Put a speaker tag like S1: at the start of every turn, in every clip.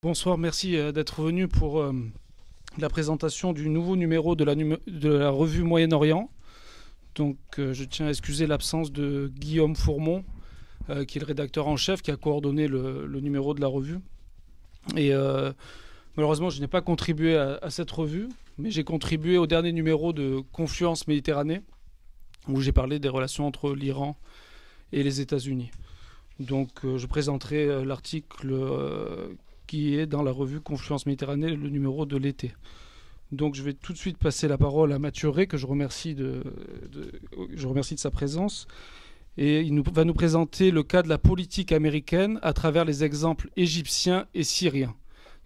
S1: Bonsoir, merci d'être venu pour la présentation du nouveau numéro de la revue Moyen-Orient. Donc je tiens à excuser l'absence de Guillaume Fourmont, qui est le rédacteur en chef, qui a coordonné le numéro de la revue. Et malheureusement, je n'ai pas contribué à cette revue, mais j'ai contribué au dernier numéro de Confluence Méditerranée, où j'ai parlé des relations entre l'Iran et les États-Unis. Donc je présenterai l'article qui est dans la revue Confluence Méditerranée, le numéro de l'été. Donc je vais tout de suite passer la parole à Mathieu Rey, que je remercie de sa présence. Et il va nous présenter le cas de la politique américaine à travers les exemples égyptiens et syriens.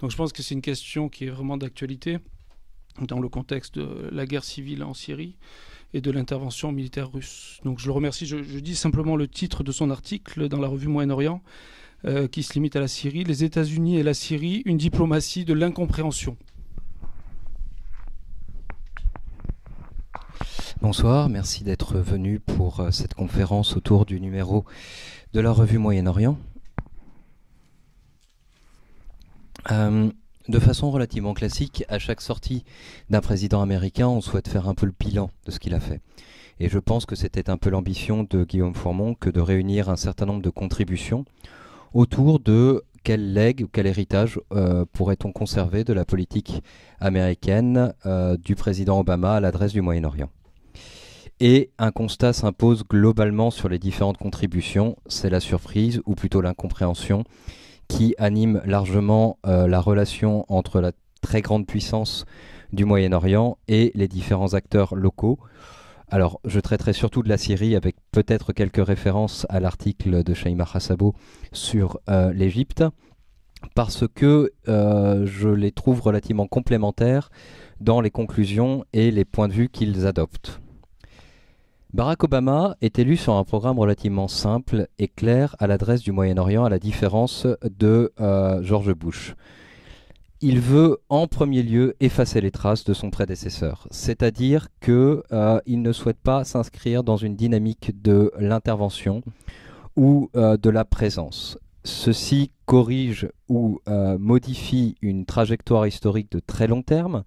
S1: Donc je pense que c'est une question qui est vraiment d'actualité dans le contexte de la guerre civile en Syrie et de l'intervention militaire russe. Donc je le remercie. Je dis simplement le titre de son article dans la revue Moyen-Orient, qui se limite à la Syrie. Les États-Unis et la Syrie, une diplomatie de l'incompréhension.
S2: Bonsoir, merci d'être venu pour cette conférence autour du numéro de la revue Moyen-Orient. De façon relativement classique, à chaque sortie d'un président américain, on souhaite faire un peu le bilan de ce qu'il a fait. Et je pense que c'était un peu l'ambition de Guillaume Fourmont que de réunir un certain nombre de contributions autour de quel legs ou quel héritage pourrait-on conserver de la politique américaine du président Obama à l'adresse du Moyen-Orient. Et un constat s'impose globalement sur les différentes contributions, c'est la surprise ou plutôt l'incompréhension qui anime largement la relation entre la très grande puissance du Moyen-Orient et les différents acteurs locaux. Alors, je traiterai surtout de la Syrie avec peut-être quelques références à l'article de Shaima Hassabo sur l'Égypte, parce que je les trouve relativement complémentaires dans les conclusions et les points de vue qu'ils adoptent. Barack Obama est élu sur un programme relativement simple et clair à l'adresse du Moyen-Orient, à la différence de George Bush. Il veut en premier lieu effacer les traces de son prédécesseur, c'est-à-dire qu'il ne souhaite pas s'inscrire dans une dynamique de l'intervention ou de la présence. Ceci corrige ou modifie une trajectoire historique de très long terme,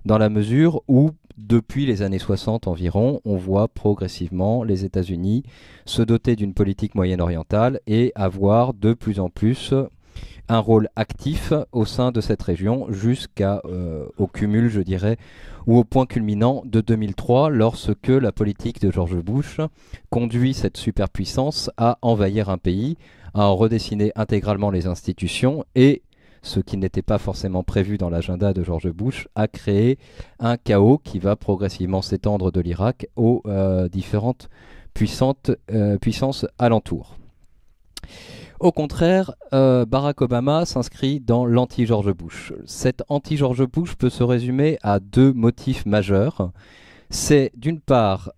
S2: dans la mesure où, depuis les années 60 environ, on voit progressivement les États-Unis se doter d'une politique moyen-orientale et avoir de plus en plus un rôle actif au sein de cette région jusqu'au cumul, je dirais, ou au point culminant de 2003, lorsque la politique de George Bush conduit cette superpuissance à envahir un pays, à en redessiner intégralement les institutions et, ce qui n'était pas forcément prévu dans l'agenda de George Bush, à créer un chaos qui va progressivement s'étendre de l'Irak aux différentes puissances alentours. Au contraire, Barack Obama s'inscrit dans l'anti-George Bush. Cet anti-George Bush peut se résumer à deux motifs majeurs. C'est d'une part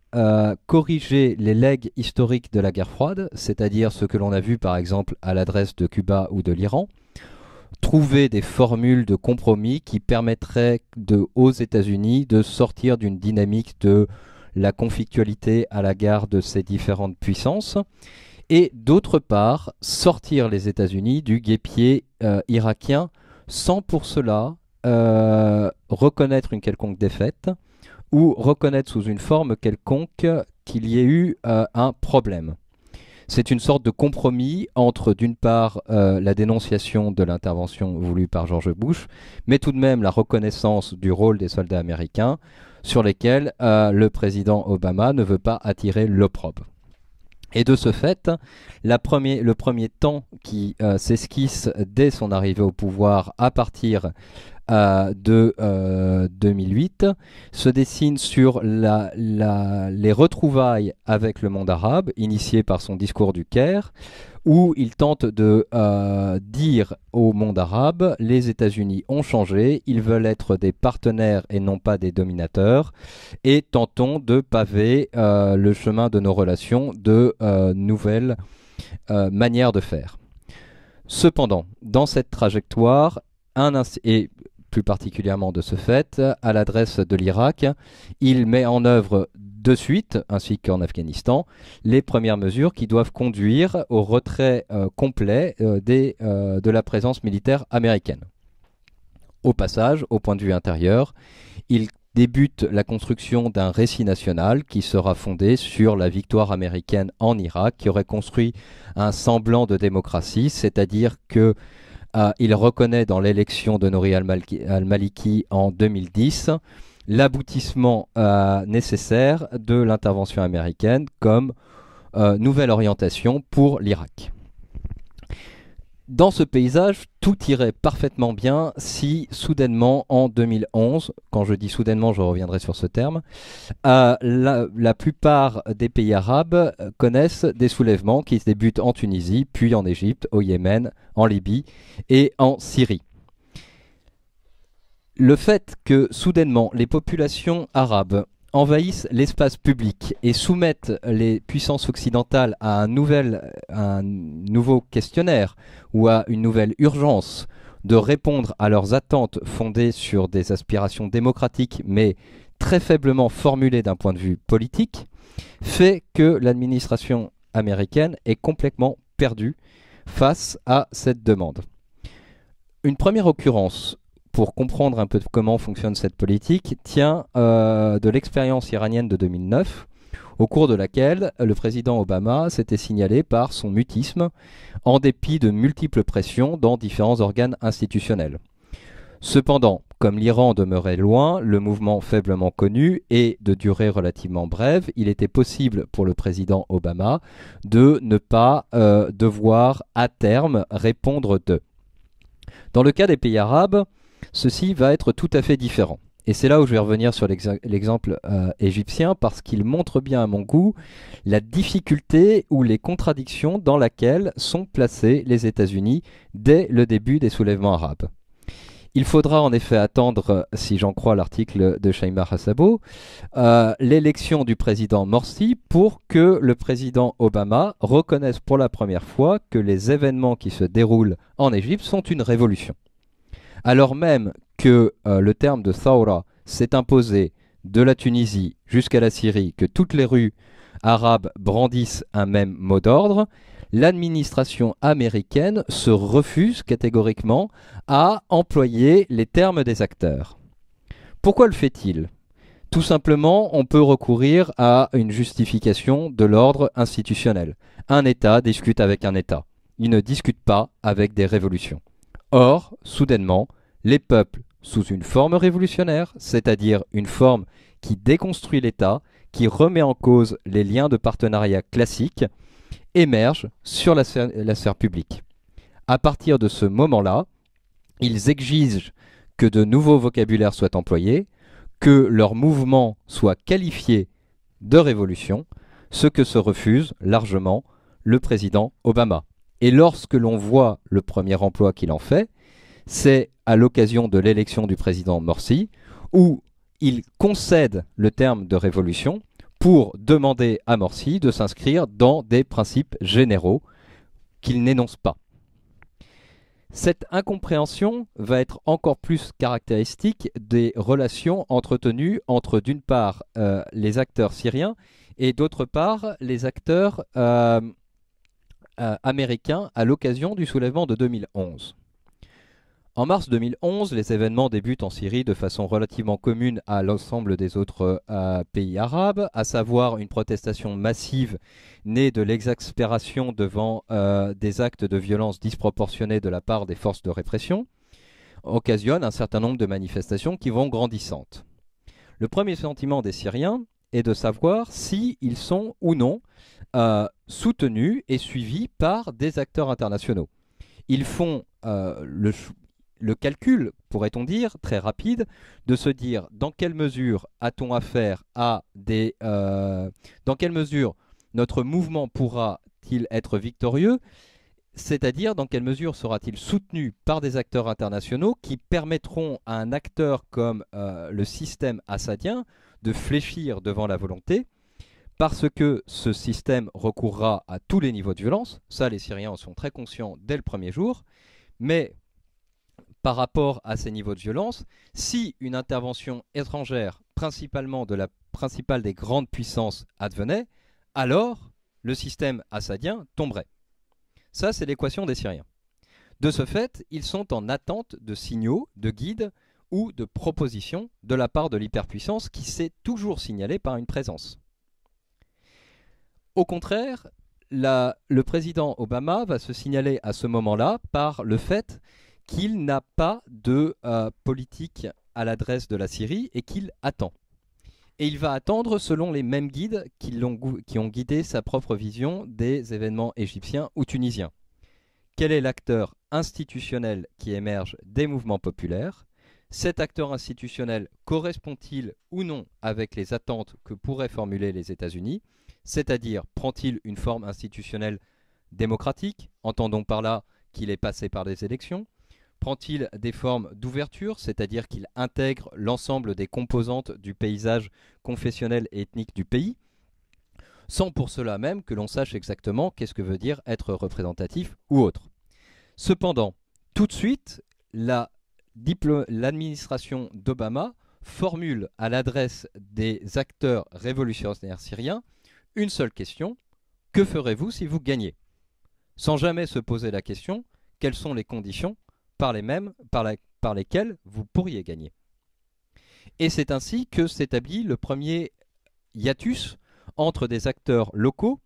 S2: corriger les legs historiques de la guerre froide, c'est-à-dire ce que l'on a vu par exemple à l'adresse de Cuba ou de l'Iran, trouver des formules de compromis qui permettraient aux États-Unis de sortir d'une dynamique de la conflictualité à l'égard de ces différentes puissances, et d'autre part, sortir les États-Unis du guêpier irakien sans pour cela reconnaître une quelconque défaite ou reconnaître sous une forme quelconque qu'il y ait eu un problème. C'est une sorte de compromis entre, d'une part, la dénonciation de l'intervention voulue par George Bush, mais tout de même la reconnaissance du rôle des soldats américains sur lesquels le président Obama ne veut pas attirer l'opprobre. Et de ce fait, le premier temps qui s'esquisse dès son arrivée au pouvoir à partir de 2008 se dessine sur les retrouvailles avec le monde arabe, initiées par son discours du Caire, où il tente de dire au monde arabe: les États-Unis ont changé, ils veulent être des partenaires et non pas des dominateurs, et tentons de paver le chemin de nos relations de nouvelles manières de faire. Cependant, dans cette trajectoire, et plus particulièrement de ce fait, à l'adresse de l'Irak, il met en œuvre de suite, ainsi qu'en Afghanistan, les premières mesures qui doivent conduire au retrait complet de la présence militaire américaine. Au passage, au point de vue intérieur, il débute la construction d'un récit national qui sera fondé sur la victoire américaine en Irak, qui aurait construit un semblant de démocratie, c'est-à-dire que il reconnaît dans l'élection de Nouri al-Maliki en 2010 l'aboutissement nécessaire de l'intervention américaine comme nouvelle orientation pour l'Irak. Dans ce paysage, tout irait parfaitement bien si soudainement en 2011, quand je dis soudainement, je reviendrai sur ce terme, la plupart des pays arabes connaissent des soulèvements qui débutent en Tunisie, puis en Égypte, au Yémen, en Libye et en Syrie. Le fait que soudainement les populations arabes envahissent l'espace public et soumettent les puissances occidentales à un nouveau questionnaire ou à une nouvelle urgence de répondre à leurs attentes fondées sur des aspirations démocratiques mais très faiblement formulées d'un point de vue politique, fait que l'administration américaine est complètement perdue face à cette demande. Une première occurrence pour comprendre un peu comment fonctionne cette politique, tient de l'expérience iranienne de 2009, au cours de laquelle le président Obama s'était signalé par son mutisme, en dépit de multiples pressions dans différents organes institutionnels. Cependant, comme l'Iran demeurait loin, le mouvement faiblement connu et de durée relativement brève, il était possible pour le président Obama de ne pas devoir à terme répondre de. Dans le cas des pays arabes, ceci va être tout à fait différent. Et c'est là où je vais revenir sur l'exemple égyptien, parce qu'il montre bien à mon goût la difficulté ou les contradictions dans lesquelles sont placés les États-Unis dès le début des soulèvements arabes. Il faudra en effet attendre, si j'en crois l'article de Shaima Hassabo, l'élection du président Morsi pour que le président Obama reconnaisse pour la première fois que les événements qui se déroulent en Égypte sont une révolution. Alors même que le terme de Thawra s'est imposé de la Tunisie jusqu'à la Syrie, que toutes les rues arabes brandissent un même mot d'ordre, l'administration américaine se refuse catégoriquement à employer les termes des acteurs. Pourquoi le fait-il ? Tout simplement, on peut recourir à une justification de l'ordre institutionnel. Un État discute avec un État. Il ne discute pas avec des révolutions. Or, soudainement, les peuples, sous une forme révolutionnaire, c'est-à-dire une forme qui déconstruit l'État, qui remet en cause les liens de partenariat classiques, émergent sur la sphère publique. À partir de ce moment-là, ils exigent que de nouveaux vocabulaires soient employés, que leur mouvement soit qualifié de révolution, ce que se refuse largement le président Obama. Et lorsque l'on voit le premier emploi qu'il en fait, c'est à l'occasion de l'élection du président Morsi, où il concède le terme de révolution pour demander à Morsi de s'inscrire dans des principes généraux qu'il n'énonce pas. Cette incompréhension va être encore plus caractéristique des relations entretenues entre, d'une part, les acteurs syriens et, d'autre part, les acteurs américains à l'occasion du soulèvement de 2011. En mars 2011, les événements débutent en Syrie de façon relativement commune à l'ensemble des autres pays arabes, à savoir une protestation massive née de l'exaspération devant des actes de violence disproportionnés de la part des forces de répression, occasionne un certain nombre de manifestations qui vont grandissantes. Le premier sentiment des Syriens est de savoir s'ils sont ou non soutenus et suivis par des acteurs internationaux. Ils font le calcul, pourrait-on dire, très rapide, de se dire dans quelle mesure a-t-on affaire à des... dans quelle mesure notre mouvement pourra-t-il être victorieux, c'est-à-dire dans quelle mesure sera-t-il soutenu par des acteurs internationaux qui permettront à un acteur comme le système assadien de fléchir devant la volonté, parce que ce système recourra à tous les niveaux de violence. Ça, les Syriens en sont très conscients dès le premier jour, mais par rapport à ces niveaux de violence, si une intervention étrangère, principalement de la principale des grandes puissances, advenait, alors le système assadien tomberait. Ça, c'est l'équation des Syriens. De ce fait, ils sont en attente de signaux, de guides ou de propositions de la part de l'hyperpuissance qui s'est toujours signalée par une présence. Au contraire, le président Obama va se signaler à ce moment-là par le fait qu'il n'a pas de politique à l'adresse de la Syrie et qu'il attend. Et il va attendre selon les mêmes guides qui ont guidé sa propre vision des événements égyptiens ou tunisiens. Quel est l'acteur institutionnel qui émerge des mouvements populaires? Cet acteur institutionnel correspond-il ou non avec les attentes que pourraient formuler les États-Unis? C'est-à-dire, prend-il une forme institutionnelle démocratique? Entendons par là qu'il est passé par des élections. Prend-il des formes d'ouverture, c'est-à-dire qu'il intègre l'ensemble des composantes du paysage confessionnel et ethnique du pays, sans pour cela même que l'on sache exactement qu'est-ce que veut dire être représentatif ou autre. Cependant, tout de suite, l'administration d'Obama formule à l'adresse des acteurs révolutionnaires syriens une seule question: que ferez-vous si vous gagnez? Sans jamais se poser la question: quelles sont les conditions par lesquelles vous pourriez gagner? Et c'est ainsi que s'établit le premier hiatus entre des acteurs locaux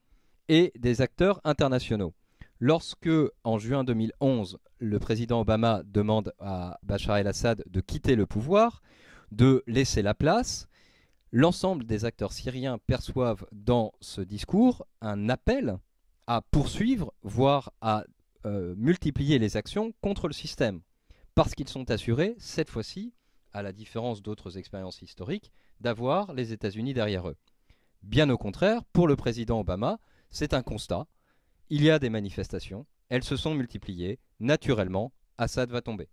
S2: et des acteurs internationaux. Lorsque, en juin 2011, le président Obama demande à Bachar el-Assad de quitter le pouvoir, de laisser la place, l'ensemble des acteurs syriens perçoivent dans ce discours un appel à poursuivre, voire à multiplier les actions contre le système, parce qu'ils sont assurés, cette fois-ci, à la différence d'autres expériences historiques, d'avoir les États-Unis derrière eux. Bien au contraire, pour le président Obama, c'est un constat. Il y a des manifestations, elles se sont multipliées, naturellement, Assad va tomber.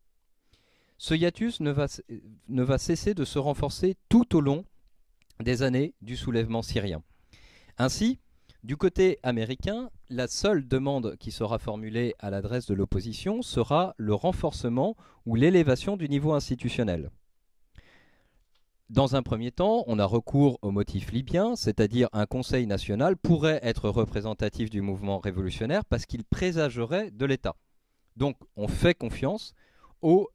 S2: Ce hiatus ne va cesser de se renforcer tout au long des années du soulèvement syrien. Ainsi, du côté américain, la seule demande qui sera formulée à l'adresse de l'opposition sera le renforcement ou l'élévation du niveau institutionnel. Dans un premier temps, on a recours au motif libyen, c'est-à-dire un conseil national pourrait être représentatif du mouvement révolutionnaire parce qu'il présagerait de l'État. Donc on fait confiance au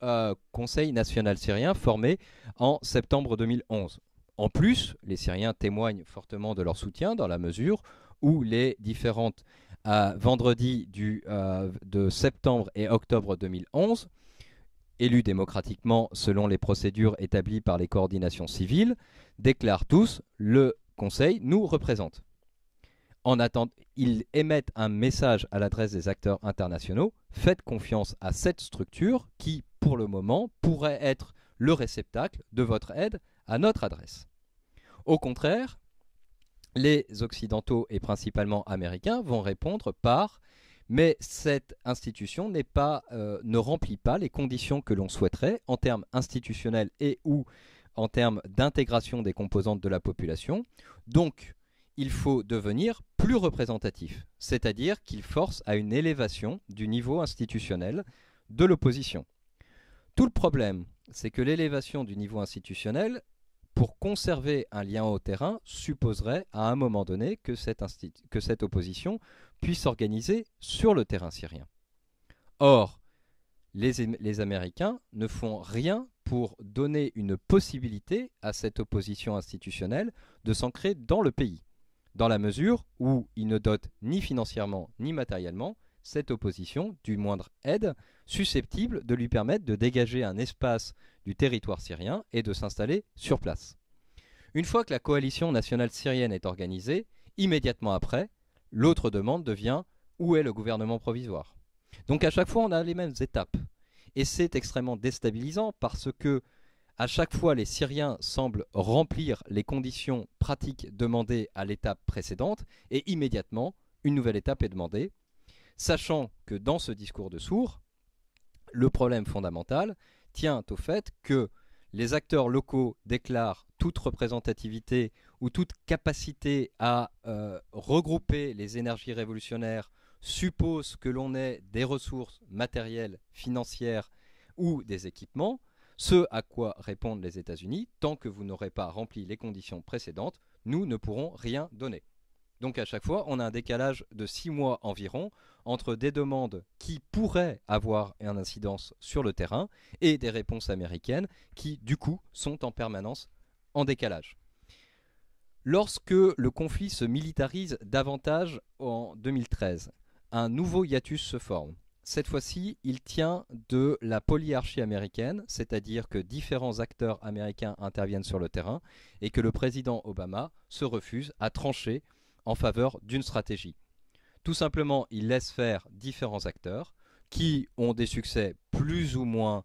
S2: Conseil national syrien formé en septembre 2011. En plus, les Syriens témoignent fortement de leur soutien dans la mesure où les différentes vendredis de septembre et octobre 2011, élus démocratiquement selon les procédures établies par les coordinations civiles, déclarent tous: le Conseil nous représente. En attendant, ils émettent un message à l'adresse des acteurs internationaux: faites confiance à cette structure qui, pour le moment, pourrait être le réceptacle de votre aide à notre adresse. Au contraire, les Occidentaux et principalement américains vont répondre par: mais cette institution ne remplit pas les conditions que l'on souhaiterait en termes institutionnels et ou en termes d'intégration des composantes de la population. Donc, il faut devenir plus représentatif, c'est-à-dire qu'il force à une élévation du niveau institutionnel de l'opposition. Tout le problème, c'est que l'élévation du niveau institutionnel, pour conserver un lien au terrain, supposerait à un moment donné que cette opposition puisse s'organiser sur le terrain syrien. Or, les Américains ne font rien pour donner une possibilité à cette opposition institutionnelle de s'ancrer dans le pays, dans la mesure où ils ne dotent ni financièrement ni matériellement cette opposition du moindre aide susceptible de lui permettre de dégager un espace du territoire syrien et de s'installer sur place. Une fois que la coalition nationale syrienne est organisée, immédiatement après, l'autre demande devient: où est le gouvernement provisoire? Donc à chaque fois, on a les mêmes étapes. Et c'est extrêmement déstabilisant parce que à chaque fois, les Syriens semblent remplir les conditions pratiques demandées à l'étape précédente et immédiatement, une nouvelle étape est demandée, sachant que dans ce discours de sourds, le problème fondamental tient au fait que les acteurs locaux déclarent toute représentativité ou toute capacité à regrouper les énergies révolutionnaires, suppose que l'on ait des ressources matérielles, financières ou des équipements, ce à quoi répondent les États-Unis: tant que vous n'aurez pas rempli les conditions précédentes, nous ne pourrons rien donner. Donc à chaque fois, on a un décalage de 6 mois environ entre des demandes qui pourraient avoir une incidence sur le terrain et des réponses américaines qui, du coup, sont en permanence en décalage. Lorsque le conflit se militarise davantage en 2013, un nouveau hiatus se forme. Cette fois-ci, il tient de la polyarchie américaine, c'est-à-dire que différents acteurs américains interviennent sur le terrain et que le président Obama se refuse à trancher en faveur d'une stratégie. Tout simplement, il laisse faire différents acteurs qui ont des succès plus ou moins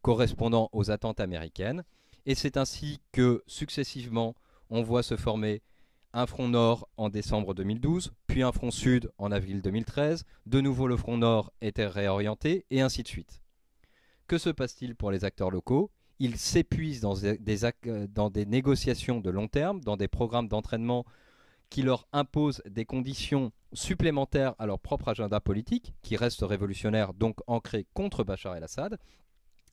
S2: correspondant aux attentes américaines. Et c'est ainsi que, successivement, on voit se former un front nord en décembre 2012, puis un front sud en avril 2013. De nouveau, le front nord était réorienté, et ainsi de suite. Que se passe-t-il pour les acteurs locaux? Ils s'épuisent dans des négociations de long terme, dans des programmes d'entraînement qui leur imposent des conditions supplémentaires à leur propre agenda politique, qui reste révolutionnaire, donc ancré contre Bachar el-Assad,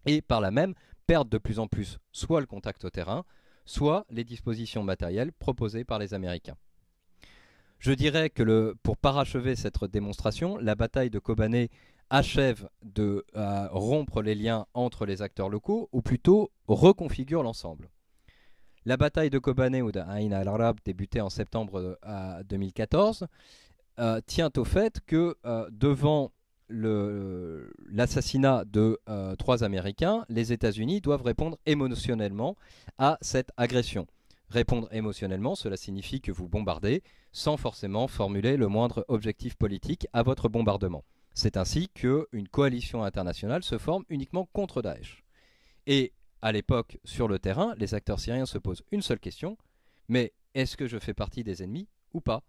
S2: et par là même perdent de plus en plus soit le contact au terrain, soit les dispositions matérielles proposées par les Américains. Je dirais que pour parachever cette démonstration, la bataille de Kobané achève de rompre les liens entre les acteurs locaux, ou plutôt reconfigure l'ensemble. La bataille de Kobané ou de Ain al-Arab, débutée en septembre 2014, tient au fait que devant l'assassinat de 3 Américains, les États-Unis doivent répondre émotionnellement à cette agression. Répondre émotionnellement, cela signifie que vous bombardez sans forcément formuler le moindre objectif politique à votre bombardement. C'est ainsi qu'une coalition internationale se forme uniquement contre Daesh. Et à l'époque, sur le terrain, les acteurs syriens se posent une seule question, mais est-ce que je fais partie des ennemis ou pas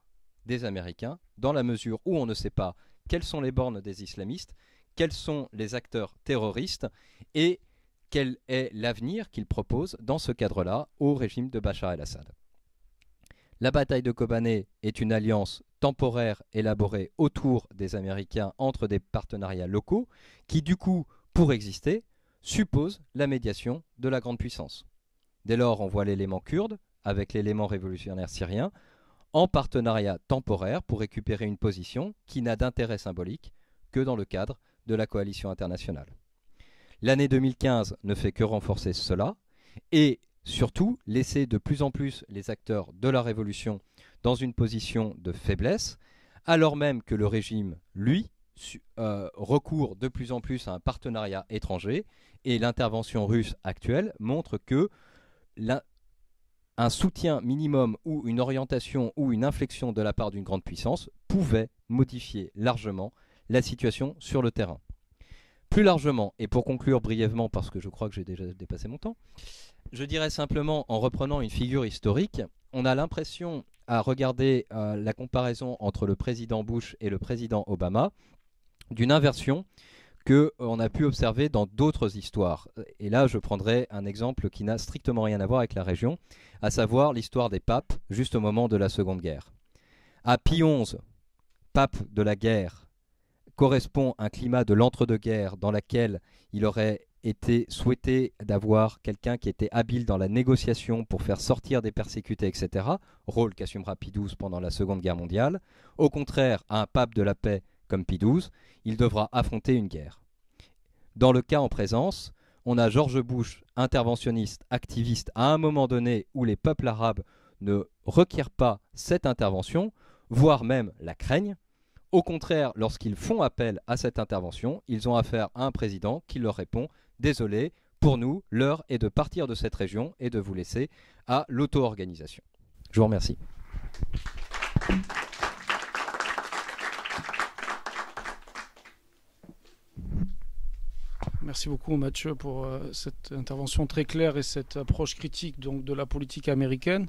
S2: des Américains, dans la mesure où on ne sait pas quelles sont les bornes des islamistes, quels sont les acteurs terroristes et quel est l'avenir qu'ils proposent dans ce cadre-là au régime de Bachar el-Assad. La bataille de Kobané est une alliance temporaire élaborée autour des Américains entre des partenariats locaux qui, du coup, pour exister, suppose la médiation de la grande puissance. Dès lors, on voit l'élément kurde avec l'élément révolutionnaire syrien en partenariat temporaire pour récupérer une position qui n'a d'intérêt symbolique que dans le cadre de la coalition internationale. L'année 2015 ne fait que renforcer cela et surtout laisser de plus en plus les acteurs de la révolution dans une position de faiblesse, alors même que le régime, lui, recourt de plus en plus à un partenariat étranger et l'intervention russe actuelle montre que un soutien minimum ou une orientation ou une inflexion de la part d'une grande puissance pouvait modifier largement la situation sur le terrain. Plus largement, et pour conclure brièvement parce que je crois que j'ai déjà dépassé mon temps, je dirais simplement en reprenant une figure historique, on a l'impression à regarder la comparaison entre le président Bush et le président Obama d'une inversion qu'on a pu observer dans d'autres histoires. Et là, je prendrai un exemple qui n'a strictement rien à voir avec la région, à savoir l'histoire des papes, juste au moment de la Seconde Guerre. À Pie XI, pape de la guerre, correspond un climat de l'entre-deux-guerres dans lequel il aurait été souhaité d'avoir quelqu'un qui était habile dans la négociation pour faire sortir des persécutés, etc., rôle qu'assumera Pie XII pendant la Seconde Guerre mondiale. Au contraire, à un pape de la paix comme Pie XII, il devra affronter une guerre. Dans le cas en présence, on a George Bush, interventionniste, activiste, à un moment donné où les peuples arabes ne requièrent pas cette intervention, voire même la craignent. Au contraire, lorsqu'ils font appel à cette intervention, ils ont affaire à un président qui leur répond « Désolé, pour nous, l'heure est de partir de cette région et de vous laisser à l'auto-organisation. » Je vous remercie.
S1: Merci beaucoup Mathieu pour cette intervention très claire et cette approche critique donc, de la politique américaine.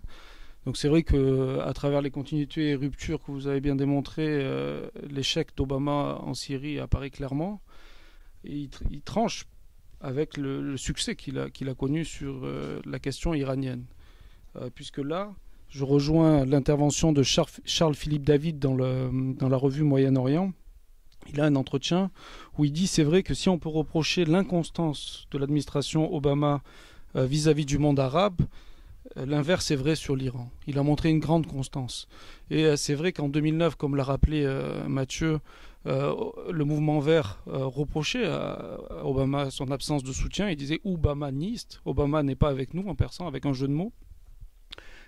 S1: Donc c'est vrai qu'à travers les continuités et ruptures que vous avez bien démontrées, l'échec d'Obama en Syrie apparaît clairement. Et il tranche avec le succès qu'il a connu sur la question iranienne. Puisque là, je rejoins l'intervention de Charles-Philippe David dans la revue Moyen-Orient. Il a un entretien où il dit c'est vrai que si on peut reprocher l'inconstance de l'administration Obama vis-à-vis du monde arabe, L'inverse est vrai sur l'Iran. Il a montré une grande constance. Et c'est vrai qu'en 2009, comme l'a rappelé Mathieu, le mouvement vert reprochait à Obama son absence de soutien. Il disait Obamaniste. Obama n'est pas avec nous en persan, avec un jeu de mots.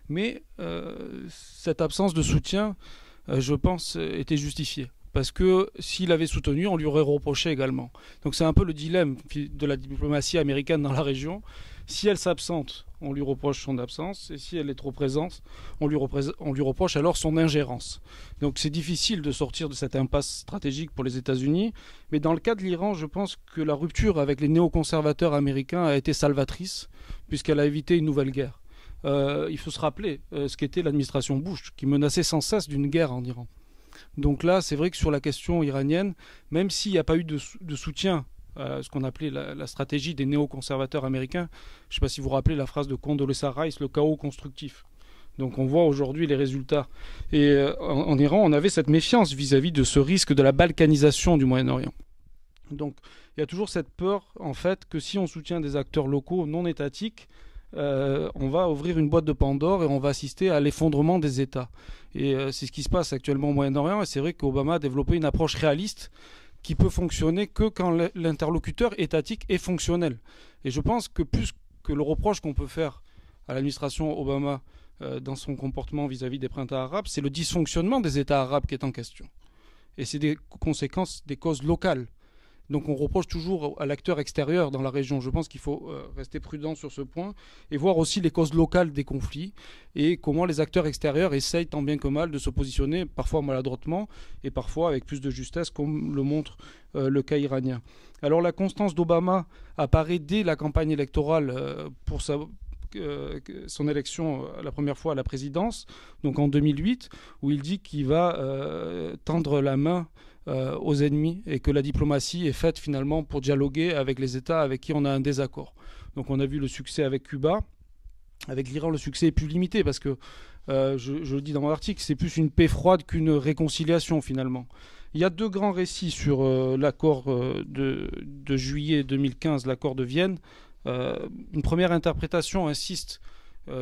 S1: Mais cette absence de soutien, je pense, était justifiée. Parce que s'il avait soutenu, on lui aurait reproché également. Donc c'est un peu le dilemme de la diplomatie américaine dans la région. Si elle s'absente, on lui reproche son absence. Et si elle est trop présente, on lui reproche alors son ingérence. Donc c'est difficile de sortir de cette impasse stratégique pour les États-Unis. Mais dans le cas de l'Iran, je pense que la rupture avec les néoconservateurs américains a été salvatrice, puisqu'elle a évité une nouvelle guerre. Il faut se rappeler ce qu'était l'administration Bush, qui menaçait sans cesse d'une guerre en Iran. Donc là, c'est vrai que sur la question iranienne, même s'il n'y a pas eu de soutien à ce qu'on appelait la stratégie des néoconservateurs américains, je ne sais pas si vous vous rappelez la phrase de Condoleezza Rice, le chaos constructif. Donc on voit aujourd'hui les résultats. Et en Iran, on avait cette méfiance vis-à-vis de ce risque de la balkanisation du Moyen-Orient. Donc il y a toujours cette peur, en fait, que si on soutient des acteurs locaux non étatiques, on va ouvrir une boîte de Pandore et on va assister à l'effondrement des États. Et c'est ce qui se passe actuellement au Moyen-Orient. Et c'est vrai qu'Obama a développé une approche réaliste qui peut fonctionner que quand l'interlocuteur étatique est fonctionnel. Et je pense que plus que le reproche qu'on peut faire à l'administration Obama dans son comportement vis-à-vis des printemps arabes, c'est le dysfonctionnement des États arabes qui est en question. Et c'est des conséquences, des causes locales. Donc on reproche toujours à l'acteur extérieur dans la région. Je pense qu'il faut rester prudent sur ce point et voir aussi les causes locales des conflits et comment les acteurs extérieurs essayent tant bien que mal de se positionner, parfois maladroitement et parfois avec plus de justesse, comme le montre le cas iranien. Alors la constance d'Obama apparaît dès la campagne électorale pour son élection la première fois à la présidence, donc en 2008, où il dit qu'il va tendre la main aux ennemis et que la diplomatie est faite finalement pour dialoguer avec les États avec qui on a un désaccord. Donc on a vu le succès avec Cuba. Avec l'Iran, le succès est plus limité parce que, je le dis dans mon article, c'est plus une paix froide qu'une réconciliation finalement. Il y a deux grands récits sur l'accord de juillet 2015, l'accord de Vienne. Une première interprétation insiste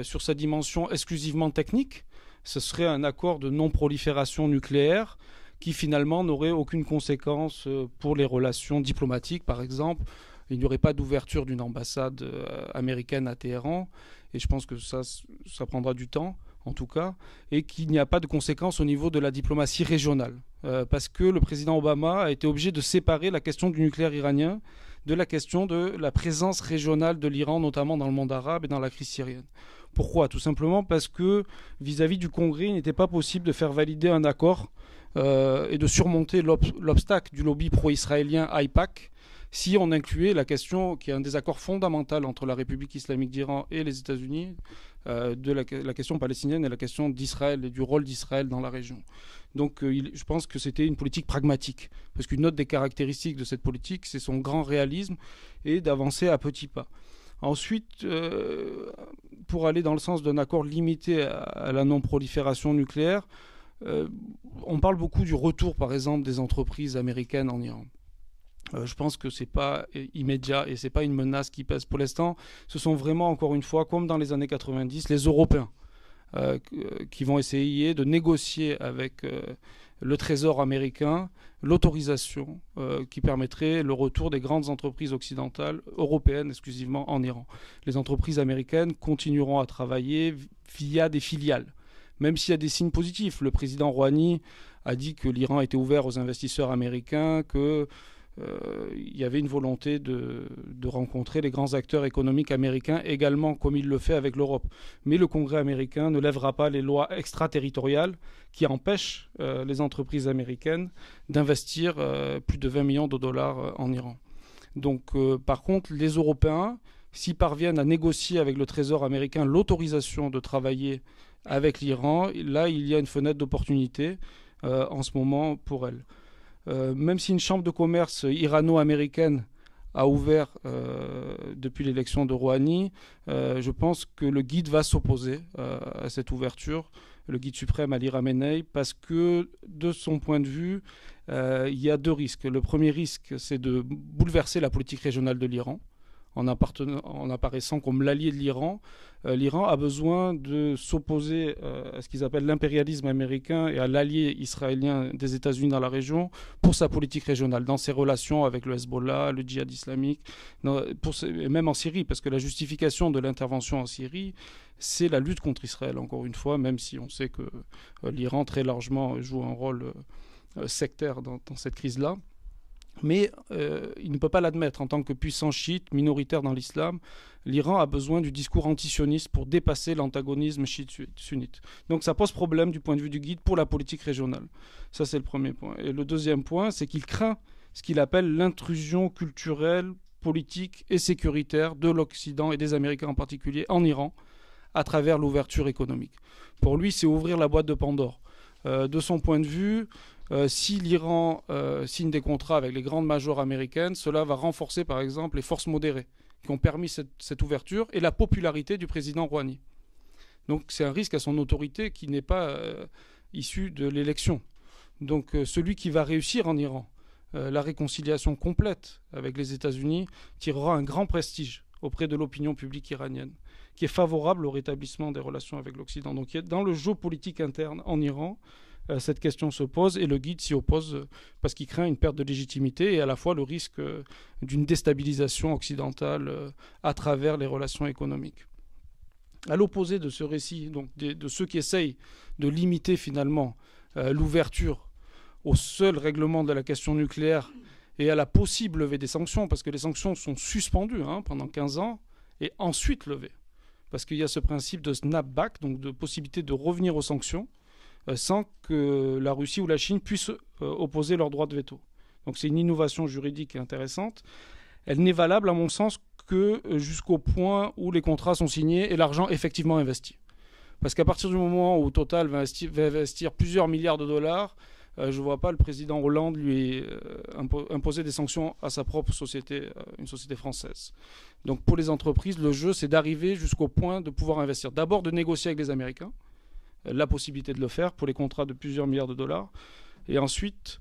S1: sur sa dimension exclusivement technique. Ce serait un accord de non-prolifération nucléaire qui finalement n'aurait aucune conséquence pour les relations diplomatiques, par exemple. Il n'y aurait pas d'ouverture d'une ambassade américaine à Téhéran, et je pense que ça prendra du temps, en tout cas, et qu'il n'y a pas de conséquences au niveau de la diplomatie régionale, parce que le président Obama a été obligé de séparer la question du nucléaire iranien de la question de la présence régionale de l'Iran, notamment dans le monde arabe et dans la crise syrienne. Pourquoi ? Tout simplement parce que vis-à-vis du Congrès, il n'était pas possible de faire valider un accord et de surmonter l'obstacle du lobby pro-israélien AIPAC si on incluait la question, qui est un désaccord fondamental entre la République islamique d'Iran et les États-Unis, de la question palestinienne et la question d'Israël et du rôle d'Israël dans la région. Donc je pense que c'était une politique pragmatique, parce qu'une autre des caractéristiques de cette politique, c'est son grand réalisme et d'avancer à petits pas. Ensuite, pour aller dans le sens d'un accord limité à la non-prolifération nucléaire, on parle beaucoup du retour, par exemple, des entreprises américaines en Iran. Je pense que ce n'est pas immédiat et ce n'est pas une menace qui pèse pour l'instant. Ce sont vraiment, encore une fois, comme dans les années 90, les Européens qui vont essayer de négocier avec le Trésor américain l'autorisation qui permettrait le retour des grandes entreprises occidentales, européennes exclusivement, en Iran. Les entreprises américaines continueront à travailler via des filiales, même s'il y a des signes positifs. Le président Rouhani a dit que l'Iran était ouvert aux investisseurs américains, que il y avait une volonté de rencontrer les grands acteurs économiques américains également, comme il le fait avec l'Europe. Mais le Congrès américain ne lèvera pas les lois extraterritoriales qui empêchent les entreprises américaines d'investir plus de 20 millions de dollars en Iran. Donc, par contre, les Européens, s'ils parviennent à négocier avec le Trésor américain l'autorisation de travailler avec l'Iran, là, il y a une fenêtre d'opportunité en ce moment pour elles. Même si une chambre de commerce irano-américaine a ouvert depuis l'élection de Rouhani, je pense que le guide va s'opposer à cette ouverture, le guide suprême Ali Khamenei, parce que de son point de vue, il y a deux risques. Le premier risque, c'est de bouleverser la politique régionale de l'Iran, en apparaissant comme l'allié de l'Iran. L'Iran a besoin de s'opposer à ce qu'ils appellent l'impérialisme américain et à l'allié israélien des États-Unis dans la région pour sa politique régionale, dans ses relations avec le Hezbollah, le djihad islamique, et même en Syrie, parce que la justification de l'intervention en Syrie, c'est la lutte contre Israël, encore une fois, même si on sait que l'Iran très largement joue un rôle sectaire dans cette crise-là. Mais il ne peut pas l'admettre en tant que puissant chiite, minoritaire dans l'islam. L'Iran a besoin du discours antisioniste pour dépasser l'antagonisme chiite-sunnite. Donc ça pose problème du point de vue du guide pour la politique régionale. Ça, c'est le premier point. Et le deuxième point, c'est qu'il craint ce qu'il appelle l'intrusion culturelle, politique et sécuritaire de l'Occident et des Américains en particulier en Iran à travers l'ouverture économique. Pour lui, c'est ouvrir la boîte de Pandore. De son point de vue, si l'Iran signe des contrats avec les grandes majors américaines, cela va renforcer par exemple les forces modérées qui ont permis cette ouverture et la popularité du président Rouhani. Donc c'est un risque à son autorité qui n'est pas issu de l'élection. Donc celui qui va réussir en Iran la réconciliation complète avec les États-Unis tirera un grand prestige auprès de l'opinion publique iranienne, qui est favorable au rétablissement des relations avec l'Occident. Donc dans le jeu politique interne en Iran, cette question se pose et le guide s'y oppose parce qu'il craint une perte de légitimité et à la fois le risque d'une déstabilisation occidentale à travers les relations économiques. À l'opposé de ce récit, donc de ceux qui essayent de limiter finalement l'ouverture au seul règlement de la question nucléaire et à la possible levée des sanctions, parce que les sanctions sont suspendues pendant 15 ans et ensuite levées. Parce qu'il y a ce principe de snapback, donc de possibilité de revenir aux sanctions, sans que la Russie ou la Chine puissent opposer leur droit de veto. Donc c'est une innovation juridique intéressante. Elle n'est valable, à mon sens, que jusqu'au point où les contrats sont signés et l'argent effectivement investi. Parce qu'à partir du moment où Total va investir plusieurs milliards de dollars, je ne vois pas le président Hollande lui imposer des sanctions à sa propre société, une société française. Donc pour les entreprises, le jeu, c'est d'arriver jusqu'au point de pouvoir investir. D'abord de négocier avec les Américains, la possibilité de le faire pour les contrats de plusieurs milliards de dollars. Et ensuite,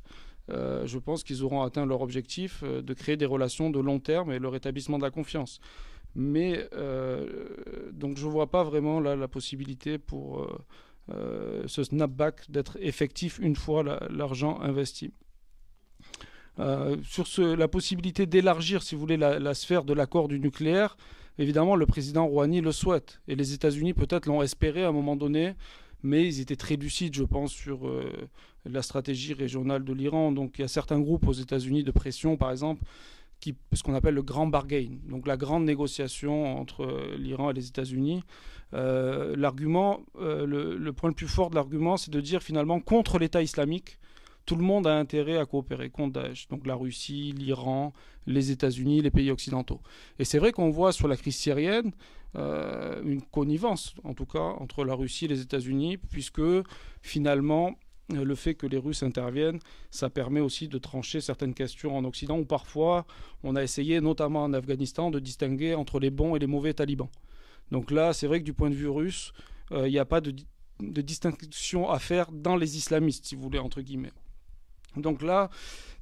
S1: je pense qu'ils auront atteint leur objectif de créer des relations de long terme et le rétablissement de la confiance. Mais donc je ne vois pas vraiment là, la possibilité pour ce snapback d'être effectif une fois l'argent investi. Sur la possibilité d'élargir, si vous voulez, la sphère de l'accord du nucléaire, évidemment, le président Rouhani le souhaite. Et les États-Unis peut-être l'ont espéré à un moment donné, mais ils étaient très lucides, je pense, sur la stratégie régionale de l'Iran. Donc il y a certains groupes aux États-Unis de pression, par exemple, ce qu'on appelle le grand bargain, donc la grande négociation entre l'Iran et les États-Unis. L'argument, le point le plus fort de l'argument, c'est de dire finalement contre l'État islamique, tout le monde a intérêt à coopérer contre Daesh, donc la Russie, l'Iran, les États-Unis, les pays occidentaux. Et c'est vrai qu'on voit sur la crise syrienne une connivence, en tout cas, entre la Russie et les États-Unis, puisque finalement, le fait que les Russes interviennent, ça permet aussi de trancher certaines questions en Occident, où parfois on a essayé, notamment en Afghanistan, de distinguer entre les bons et les mauvais talibans. Donc là, c'est vrai que du point de vue russe, il n'y a pas de distinction à faire dans les islamistes, si vous voulez, entre guillemets. Donc là,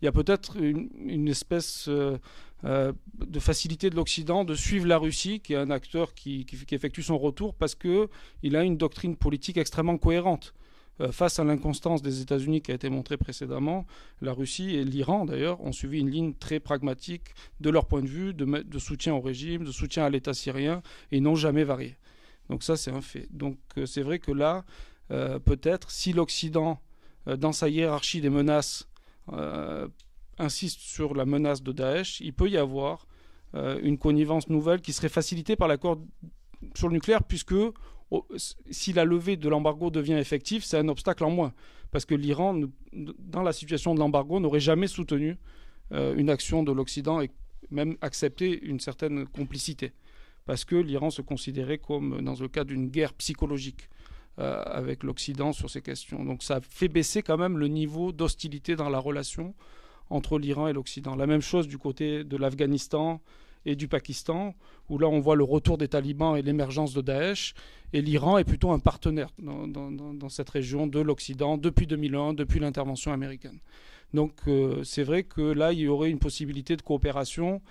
S1: il y a peut-être une espèce de facilité de l'Occident de suivre la Russie, qui est un acteur qui effectue son retour, parce qu'il a une doctrine politique extrêmement cohérente. Face à l'inconstance des États-Unis qui a été montrée précédemment, la Russie et l'Iran d'ailleurs ont suivi une ligne très pragmatique de leur point de vue, de soutien au régime, de soutien à l'État syrien, et n'ont jamais varié. Donc ça, c'est un fait. Donc c'est vrai que là, peut-être, si l'Occident, dans sa hiérarchie des menaces, insiste sur la menace de Daesh, il peut y avoir une connivence nouvelle qui serait facilitée par l'accord sur le nucléaire, puisque si la levée de l'embargo devient effective, c'est un obstacle en moins. Parce que l'Iran, dans la situation de l'embargo, n'aurait jamais soutenu une action de l'Occident et même accepté une certaine complicité. Parce que l'Iran se considérait comme dans le cadre d'une guerre psychologique avec l'Occident sur ces questions. Donc ça fait baisser quand même le niveau d'hostilité dans la relation entre l'Iran et l'Occident. La même chose du côté de l'Afghanistan et du Pakistan, où là on voit le retour des talibans et l'émergence de Daesh, et l'Iran est plutôt un partenaire dans cette région de l'Occident depuis 2001, depuis l'intervention américaine. Donc c'est vrai que là il y aurait une possibilité de coopération,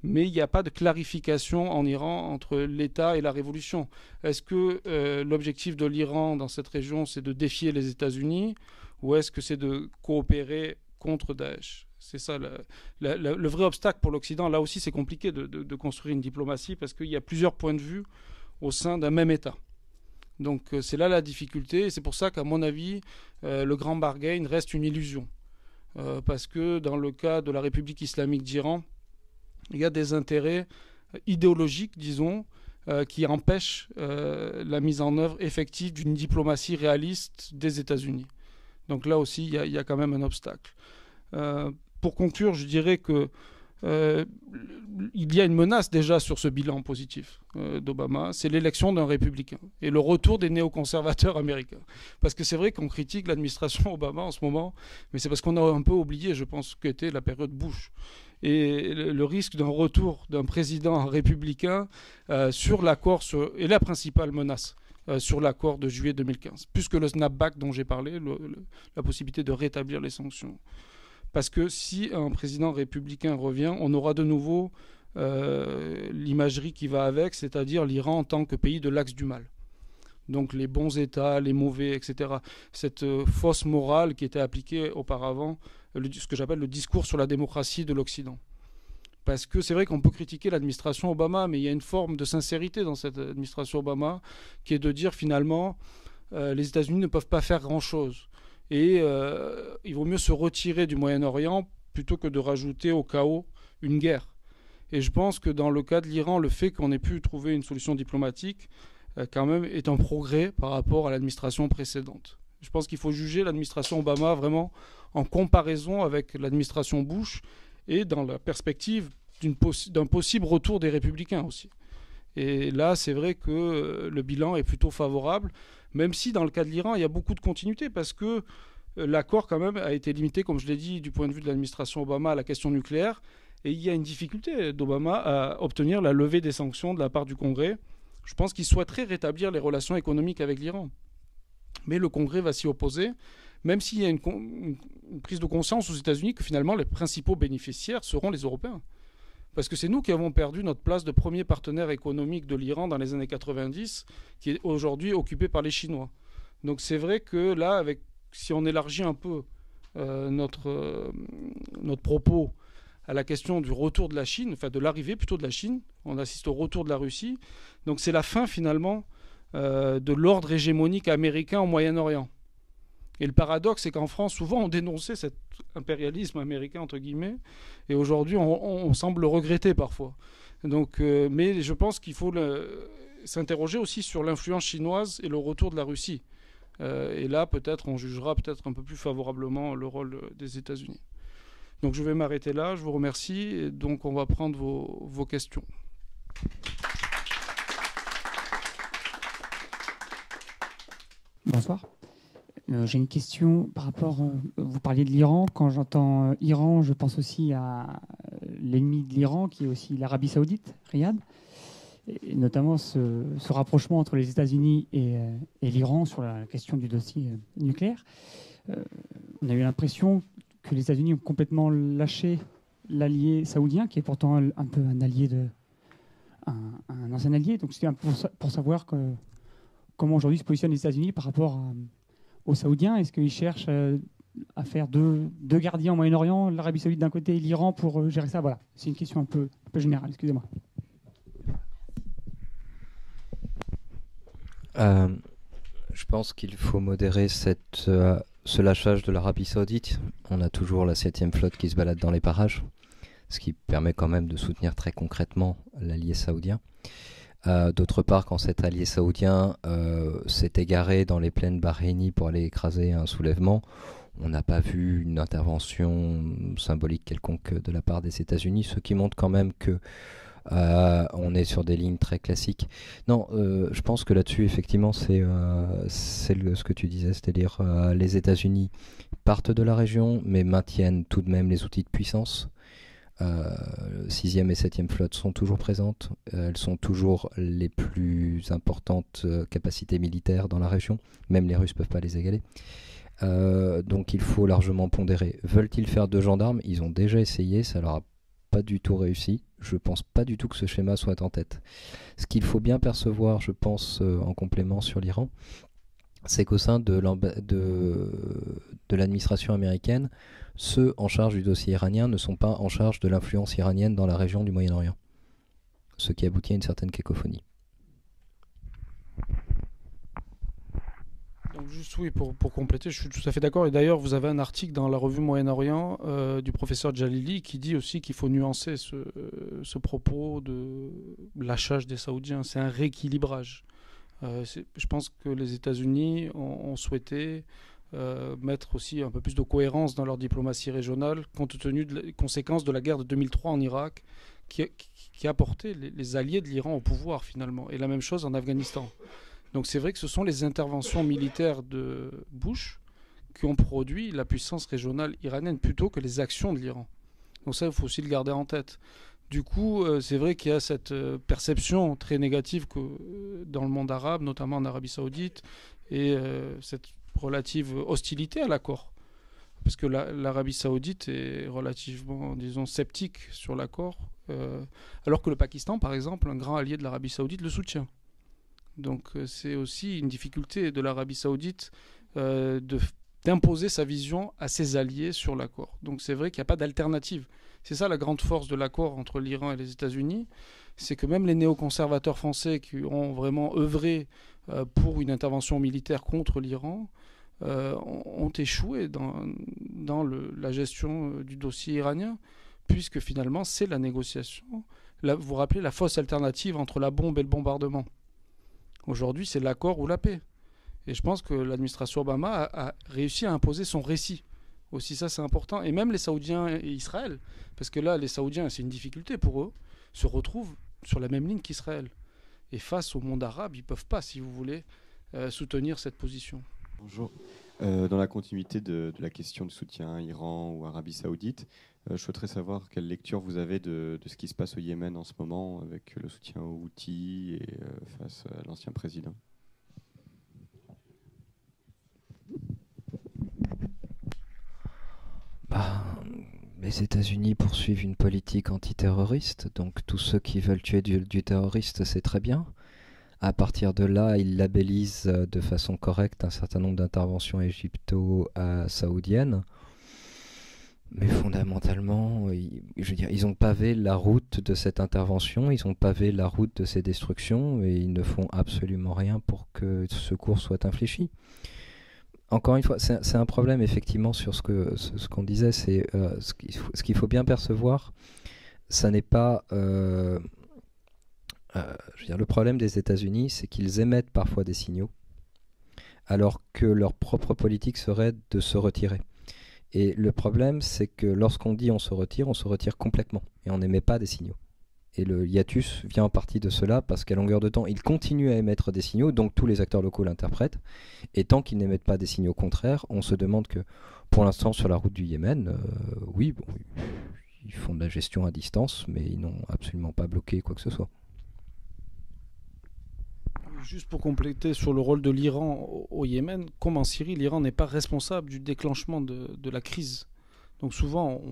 S1: mais il n'y a pas de clarification en Iran entre l'État et la révolution. Est-ce que l'objectif de l'Iran dans cette région, c'est de défier les États-Unis, ou est-ce que c'est de coopérer contre Daesh? C'est ça le vrai obstacle pour l'Occident. Là aussi, c'est compliqué de construire une diplomatie parce qu'il y a plusieurs points de vue au sein d'un même État. Donc c'est là la difficulté, et c'est pour ça qu'à mon avis, le grand bargain reste une illusion. Parce que dans le cas de la République islamique d'Iran, il y a des intérêts idéologiques, disons, qui empêchent la mise en œuvre effective d'une diplomatie réaliste des États-Unis. Donc là aussi, il y a quand même un obstacle. Pour conclure, je dirais que il y a une menace déjà sur ce bilan positif d'Obama, c'est l'élection d'un républicain et le retour des néoconservateurs américains. Parce que c'est vrai qu'on critique l'administration Obama en ce moment, mais c'est parce qu'on a un peu oublié, je pense, qu'était la période Bush. Et le risque d'un retour d'un président républicain sur l'accord, et la principale menace sur l'accord de juillet 2015, plus que le snapback dont j'ai parlé, la possibilité de rétablir les sanctions. Parce que si un président républicain revient, on aura de nouveau l'imagerie qui va avec, c'est-à-dire l'Iran en tant que pays de l'axe du mal. Donc les bons États, les mauvais, etc. Cette fausse morale qui était appliquée auparavant, ce que j'appelle le discours sur la démocratie de l'Occident. Parce que c'est vrai qu'on peut critiquer l'administration Obama, mais il y a une forme de sincérité dans cette administration Obama qui est de dire finalement les États-Unis ne peuvent pas faire grand-chose. Et il vaut mieux se retirer du Moyen-Orient plutôt que de rajouter au chaos une guerre. Et je pense que dans le cas de l'Iran, le fait qu'on ait pu trouver une solution diplomatique, quand même, est un progrès par rapport à l'administration précédente. Je pense qu'il faut juger l'administration Obama vraiment en comparaison avec l'administration Bush et dans la perspective d'un possible retour des républicains aussi. Et là, c'est vrai que le bilan est plutôt favorable, même si dans le cas de l'Iran, il y a beaucoup de continuité, parce que l'accord quand même a été limité, comme je l'ai dit, du point de vue de l'administration Obama à la question nucléaire, et il y a une difficulté d'Obama à obtenir la levée des sanctions de la part du Congrès. Je pense qu'il souhaiterait rétablir les relations économiques avec l'Iran. Mais le Congrès va s'y opposer, même s'il y a une prise de conscience aux États-Unis que finalement les principaux bénéficiaires seront les Européens. Parce que c'est nous qui avons perdu notre place de premier partenaire économique de l'Iran dans les années 90, qui est aujourd'hui occupée par les Chinois. Donc c'est vrai que là, si on élargit un peu notre propos à la question du retour de la Chine, enfin de l'arrivée plutôt de la Chine, on assiste au retour de la Russie. Donc c'est la fin finalement de l'ordre hégémonique américain au Moyen-Orient. Et le paradoxe, c'est qu'en France, souvent, on dénonçait cet impérialisme américain, entre guillemets, et aujourd'hui, on semble le regretter parfois. Donc, mais je pense qu'il faut s'interroger aussi sur l'influence chinoise et le retour de la Russie. Et là, peut-être, on jugera peut-être un peu plus favorablement le rôle des États-Unis. Donc, je vais m'arrêter là. Je vous remercie. Et donc, on va prendre vos questions.
S3: Bonsoir. J'ai une question par rapport, vous parliez de l'Iran. Quand j'entends Iran, je pense aussi à l'ennemi de l'Iran, qui est aussi l'Arabie Saoudite, Riyad, et notamment ce rapprochement entre les États-Unis et l'Iran sur la question du dossier nucléaire. On a eu l'impression que les États-Unis ont complètement lâché l'allié saoudien, qui est pourtant un peu un allié un ancien allié. Donc c'était un peu pour savoir comment aujourd'hui se positionnent les États-Unis par rapport aux Saoudiens. Est-ce qu'ils cherchent à faire deux gardiens au Moyen-Orient, l'Arabie Saoudite d'un côté et l'Iran pour gérer ça? Voilà, c'est une question un peu générale, excusez-moi.
S2: Je pense qu'il faut modérer ce lâchage de l'Arabie Saoudite. On a toujours la 7e flotte qui se balade dans les parages, ce qui permet quand même de soutenir très concrètement l'allié saoudien. D'autre part, quand cet allié saoudien s'est égaré dans les plaines bahreïnies pour aller écraser un soulèvement, on n'a pas vu une intervention symbolique quelconque de la part des États-Unis, ce qui montre quand même que on est sur des lignes très classiques. Non, je pense que là-dessus, effectivement, c'est ce que tu disais, c'est-à-dire les États-Unis partent de la région, mais maintiennent tout de même les outils de puissance. 6e et 7e flotte sont toujours présentes. Elles sont toujours les plus importantes capacités militaires dans la région. Même les Russes ne peuvent pas les égaler. Donc il faut largement pondérer. Veulent-ils faire 2 gendarmes? Ils ont déjà essayé, ça leur a pas du tout réussi. Je pense pas du tout que ce schéma soit en tête. Ce qu'il faut bien percevoir, je pense, en complément sur l'Iran, c'est qu'au sein de l'administration américaine, ceux en charge du dossier iranien ne sont pas en charge de l'influence iranienne dans la région du Moyen-Orient. Ce qui aboutit à une certaine cacophonie.
S1: Donc juste oui, pour compléter, je suis tout à fait d'accord. Et d'ailleurs, vous avez un article dans la revue Moyen-Orient du professeur Jalili qui dit aussi qu'il faut nuancer ce propos de lâchage des Saoudiens. C'est un rééquilibrage. Je pense que les États-Unis ont souhaité mettre aussi un peu plus de cohérence dans leur diplomatie régionale, compte tenu des conséquences de la guerre de 2003 en Irak, qui a porté les alliés de l'Iran au pouvoir finalement. Et la même chose en Afghanistan. Donc c'est vrai que ce sont les interventions militaires de Bush qui ont produit la puissance régionale iranienne plutôt que les actions de l'Iran. Donc ça, il faut aussi le garder en tête. Du coup, c'est vrai qu'il y a cette perception très négative que dans le monde arabe, notamment en Arabie Saoudite, et cette relative hostilité à l'accord. Parce que l'Arabie Saoudite est relativement, disons, sceptique sur l'accord, alors que le Pakistan, par exemple, un grand allié de l'Arabie Saoudite, le soutient. Donc c'est aussi une difficulté de l'Arabie Saoudite d'imposer sa vision à ses alliés sur l'accord. Donc c'est vrai qu'il n'y a pas d'alternative. C'est ça la grande force de l'accord entre l'Iran et les États-Unis, c'est que même les néoconservateurs français qui ont vraiment œuvré pour une intervention militaire contre l'Iran ont échoué dans la gestion du dossier iranien, puisque finalement c'est la négociation. Là, vous vous rappelez la fausse alternative entre la bombe et le bombardement. Aujourd'hui, c'est l'accord ou la paix. Et je pense que l'administration Obama a réussi à imposer son récit. Aussi, ça, c'est important. Et même les Saoudiens et Israël, parce que là, les Saoudiens, c'est une difficulté pour eux, se retrouvent sur la même ligne qu'Israël. Et face au monde arabe, ils ne peuvent pas, si vous voulez, soutenir cette position.
S4: Bonjour. Dans la continuité de la question de soutien Iran ou Arabie Saoudite, je souhaiterais savoir quelle lecture vous avez de ce qui se passe au Yémen en ce moment avec le soutien aux Houthis et face à l'ancien président.
S2: Les États-Unis poursuivent une politique antiterroriste, donc tous ceux qui veulent tuer du terroriste, c'est très bien. À partir de là, ils labellisent de façon correcte un certain nombre d'interventions égypto-saoudiennes. Mais fondamentalement, je veux dire, ils ont pavé la route de cette intervention, ils ont pavé la route de ces destructions et ils ne font absolument rien pour que ce cours soit infléchi. Encore une fois, c'est un problème effectivement sur ce qu'on disait, c'est ce qu'il faut bien percevoir, ça n'est pas... je veux dire, le problème des États-Unis, c'est qu'ils émettent parfois des signaux, alors que leur propre politique serait de se retirer. Et le problème, c'est que lorsqu'on dit on se retire complètement, et on n'émet pas des signaux. Et le hiatus vient en partie de cela, parce qu'à longueur de temps, ils continuent à émettre des signaux, donc tous les acteurs locaux l'interprètent, et tant qu'ils n'émettent pas des signaux contraires, on se demande que, pour l'instant, sur la route du Yémen, oui, bon, ils font de la gestion à distance, mais ils n'ont absolument pas bloqué quoi que ce soit.
S1: Juste pour compléter sur le rôle de l'Iran au Yémen, comme en Syrie, l'Iran n'est pas responsable du déclenchement de la crise. Donc souvent,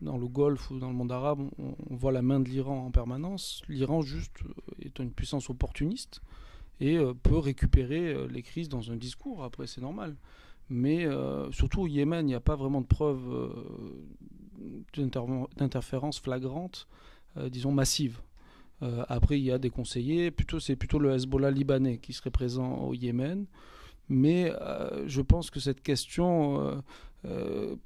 S1: dans le Golfe ou dans le monde arabe, on voit la main de l'Iran en permanence. L'Iran juste est une puissance opportuniste et peut récupérer les crises dans un discours, après c'est normal. Mais surtout au Yémen, il n'y a pas vraiment de preuves d'interférence flagrante, disons massive. Après, il y a des conseillers, c'est plutôt le Hezbollah libanais qui serait présent au Yémen. Mais je pense que cette question,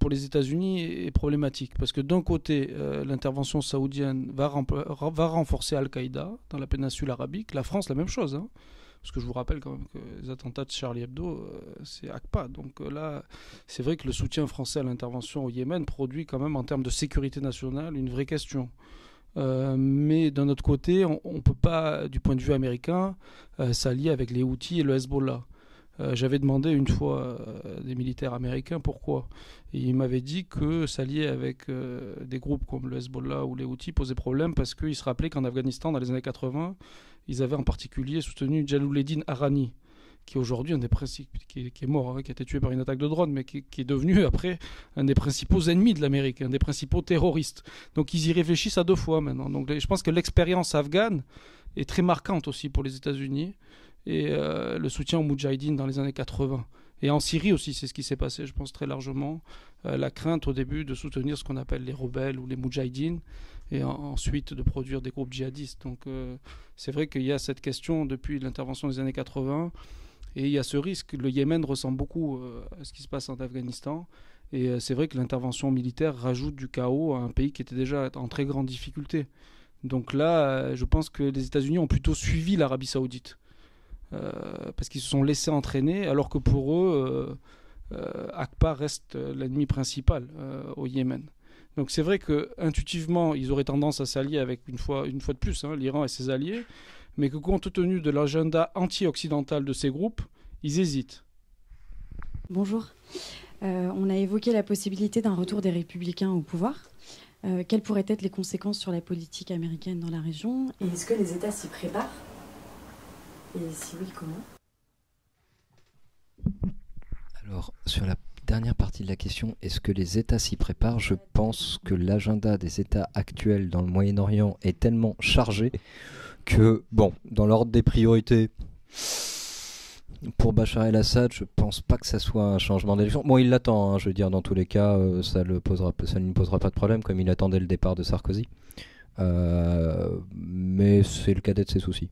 S1: pour les États-Unis, est problématique. Parce que d'un côté, l'intervention saoudienne va renforcer Al-Qaïda dans la péninsule arabique. La France, la même chose. Hein. Parce que je vous rappelle quand même que les attentats de Charlie Hebdo, c'est ACPA. Donc là, c'est vrai que le soutien français à l'intervention au Yémen produit quand même, en termes de sécurité nationale, une vraie question. Mais d'un autre côté, on ne peut pas, du point de vue américain, s'allier avec les Houthis et le Hezbollah. J'avais demandé une fois à des militaires américains pourquoi. Et ils m'avaient dit que s'allier avec des groupes comme le Hezbollah ou les Houthis posait problème parce qu'ils se rappelaient qu'en Afghanistan, dans les années 80, ils avaient en particulier soutenu Jallouleddin Arani, qui est aujourd'hui un des principaux, qui est mort, qui a été tué par une attaque de drone, mais qui est devenu après un des principaux ennemis de l'Amérique, un des principaux terroristes. Donc ils y réfléchissent à 2 fois maintenant. Donc je pense que l'expérience afghane est très marquante aussi pour les États-Unis, et le soutien aux Moudjahidines dans les années 80. Et en Syrie aussi, c'est ce qui s'est passé, je pense, très largement. La crainte au début de soutenir ce qu'on appelle les rebelles ou les Moudjahidines, et ensuite de produire des groupes djihadistes. Donc c'est vrai qu'il y a cette question depuis l'intervention des années 80, et il y a ce risque. Le Yémen ressemble beaucoup à ce qui se passe en Afghanistan, et c'est vrai que l'intervention militaire rajoute du chaos à un pays qui était déjà en très grande difficulté. Donc là, je pense que les États-Unis ont plutôt suivi l'Arabie Saoudite, parce qu'ils se sont laissés entraîner, alors que pour eux, Aqpa reste l'ennemi principal au Yémen. Donc c'est vrai qu'intuitivement, ils auraient tendance à s'allier avec, une fois de plus, l'Iran et ses alliés, mais que compte tenu de l'agenda anti-occidental de ces groupes, ils hésitent.
S5: Bonjour. On a évoqué la possibilité d'un retour des républicains au pouvoir. Quelles pourraient être les conséquences sur la politique américaine dans la région? Et est-ce que les États s'y préparent? Et si oui, comment?
S2: Alors, sur la dernière partie de la question, est-ce que les États s'y préparent? Je pense que l'agenda des États actuels dans le Moyen-Orient est tellement chargé que, bon, dans l'ordre des priorités, pour Bachar el-Assad, je pense pas que ça soit un changement d'élection. Bon, il l'attend, je veux dire, dans tous les cas, ça ne posera pas de problème, comme il attendait le départ de Sarkozy. Mais c'est le cadet de ses soucis.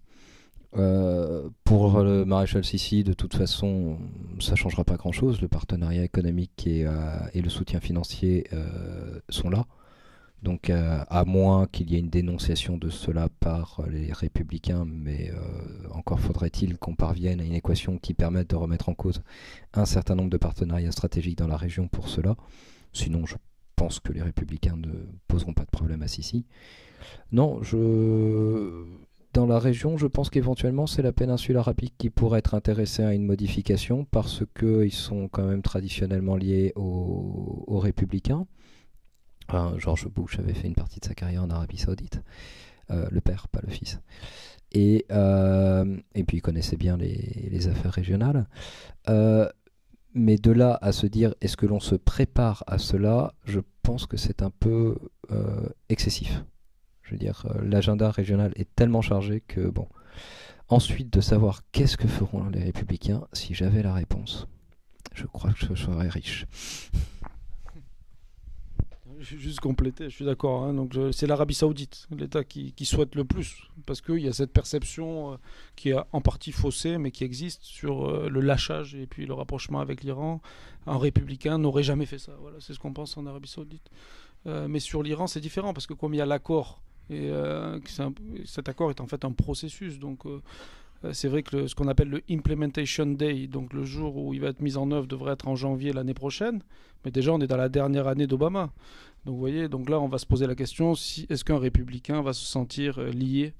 S2: Pour le maréchal Sissi, de toute façon, ça ne changera pas grand-chose. Le partenariat économique et le soutien financier sont là. Donc, à moins qu'il y ait une dénonciation de cela par les républicains, mais encore faudrait-il qu'on parvienne à une équation qui permette de remettre en cause un certain nombre de partenariats stratégiques dans la région pour cela. Sinon, je pense que les républicains ne poseront pas de problème à Sissi. Non, dans la région, je pense qu'éventuellement c'est la péninsule arabique qui pourrait être intéressée à une modification parce qu'ils sont quand même traditionnellement liés aux républicains. George Bush avait fait une partie de sa carrière en Arabie Saoudite, le père, pas le fils. Et puis il connaissait bien les affaires régionales. Mais de là à se dire est-ce que l'on se prépare à cela, je pense que c'est un peu excessif. Je veux dire, l'agenda régional est tellement chargé que, bon. Ensuite, de savoir qu'est-ce que feront les républicains, si j'avais la réponse, je crois que je serais riche.
S1: Je vais juste compléter, je suis d'accord. Donc, c'est l'Arabie Saoudite, l'État qui souhaite le plus, parce qu'il y a cette perception qui est en partie faussée, mais qui existe sur le lâchage et puis le rapprochement avec l'Iran. Un républicain n'aurait jamais fait ça. Voilà, c'est ce qu'on pense en Arabie Saoudite. Mais sur l'Iran, c'est différent, parce que comme il y a l'accord, et cet accord est en fait un processus. Donc, c'est vrai que ce qu'on appelle le Implementation Day, donc le jour où il va être mis en œuvre, devrait être en janvier l'année prochaine. Mais déjà, on est dans la dernière année d'Obama. Donc, vous voyez, donc là, on va se poser la question est-ce qu'un républicain va se sentir lié,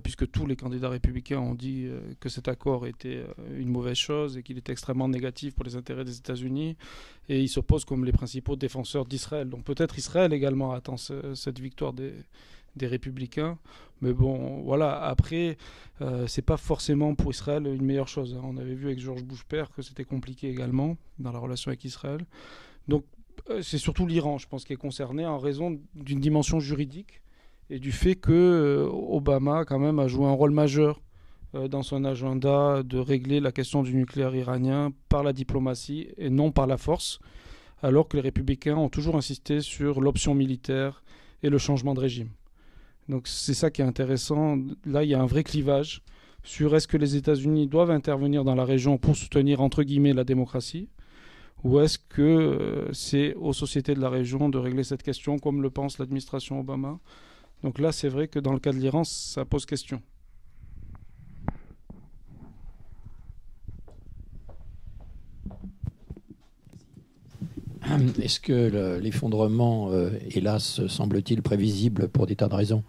S1: puisque tous les candidats républicains ont dit que cet accord était une mauvaise chose et qu'il était extrêmement négatif pour les intérêts des États-Unis. Et ils se posent comme les principaux défenseurs d'Israël. Donc, peut-être Israël également attend cette victoire des républicains, mais bon, voilà, après, c'est pas forcément pour Israël une meilleure chose. On avait vu avec George Bush père que c'était compliqué également dans la relation avec Israël. Donc, c'est surtout l'Iran, je pense, qui est concerné en raison d'une dimension juridique et du fait que Obama, quand même, a joué un rôle majeur dans son agenda de régler la question du nucléaire iranien par la diplomatie et non par la force, alors que les républicains ont toujours insisté sur l'option militaire et le changement de régime. Donc c'est ça qui est intéressant. Là, il y a un vrai clivage sur est-ce que les États-Unis doivent intervenir dans la région pour soutenir, entre guillemets, la démocratie, ou est-ce que c'est aux sociétés de la région de régler cette question, comme le pense l'administration Obama. Donc là, c'est vrai que dans le cas de l'Iran, ça pose question.
S6: Est-ce que l'effondrement, hélas, semble-t-il prévisible pour des tas de raisons,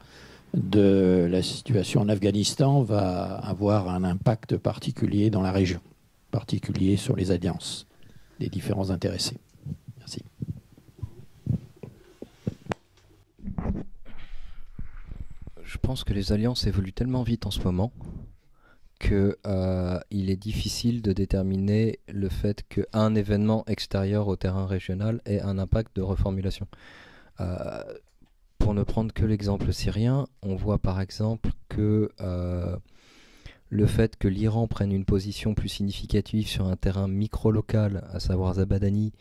S6: de la situation en Afghanistan va avoir un impact particulier dans la région, particulier sur les alliances des différents intéressés? Merci.
S2: Je pense que les alliances évoluent tellement vite en ce moment qu'il est difficile de déterminer le fait qu'un événement extérieur au terrain régional ait un impact de reformulation. Pour ne prendre que l'exemple syrien, on voit par exemple que le fait que l'Iran prenne une position plus significative sur un terrain micro-local, à savoir Zabadani,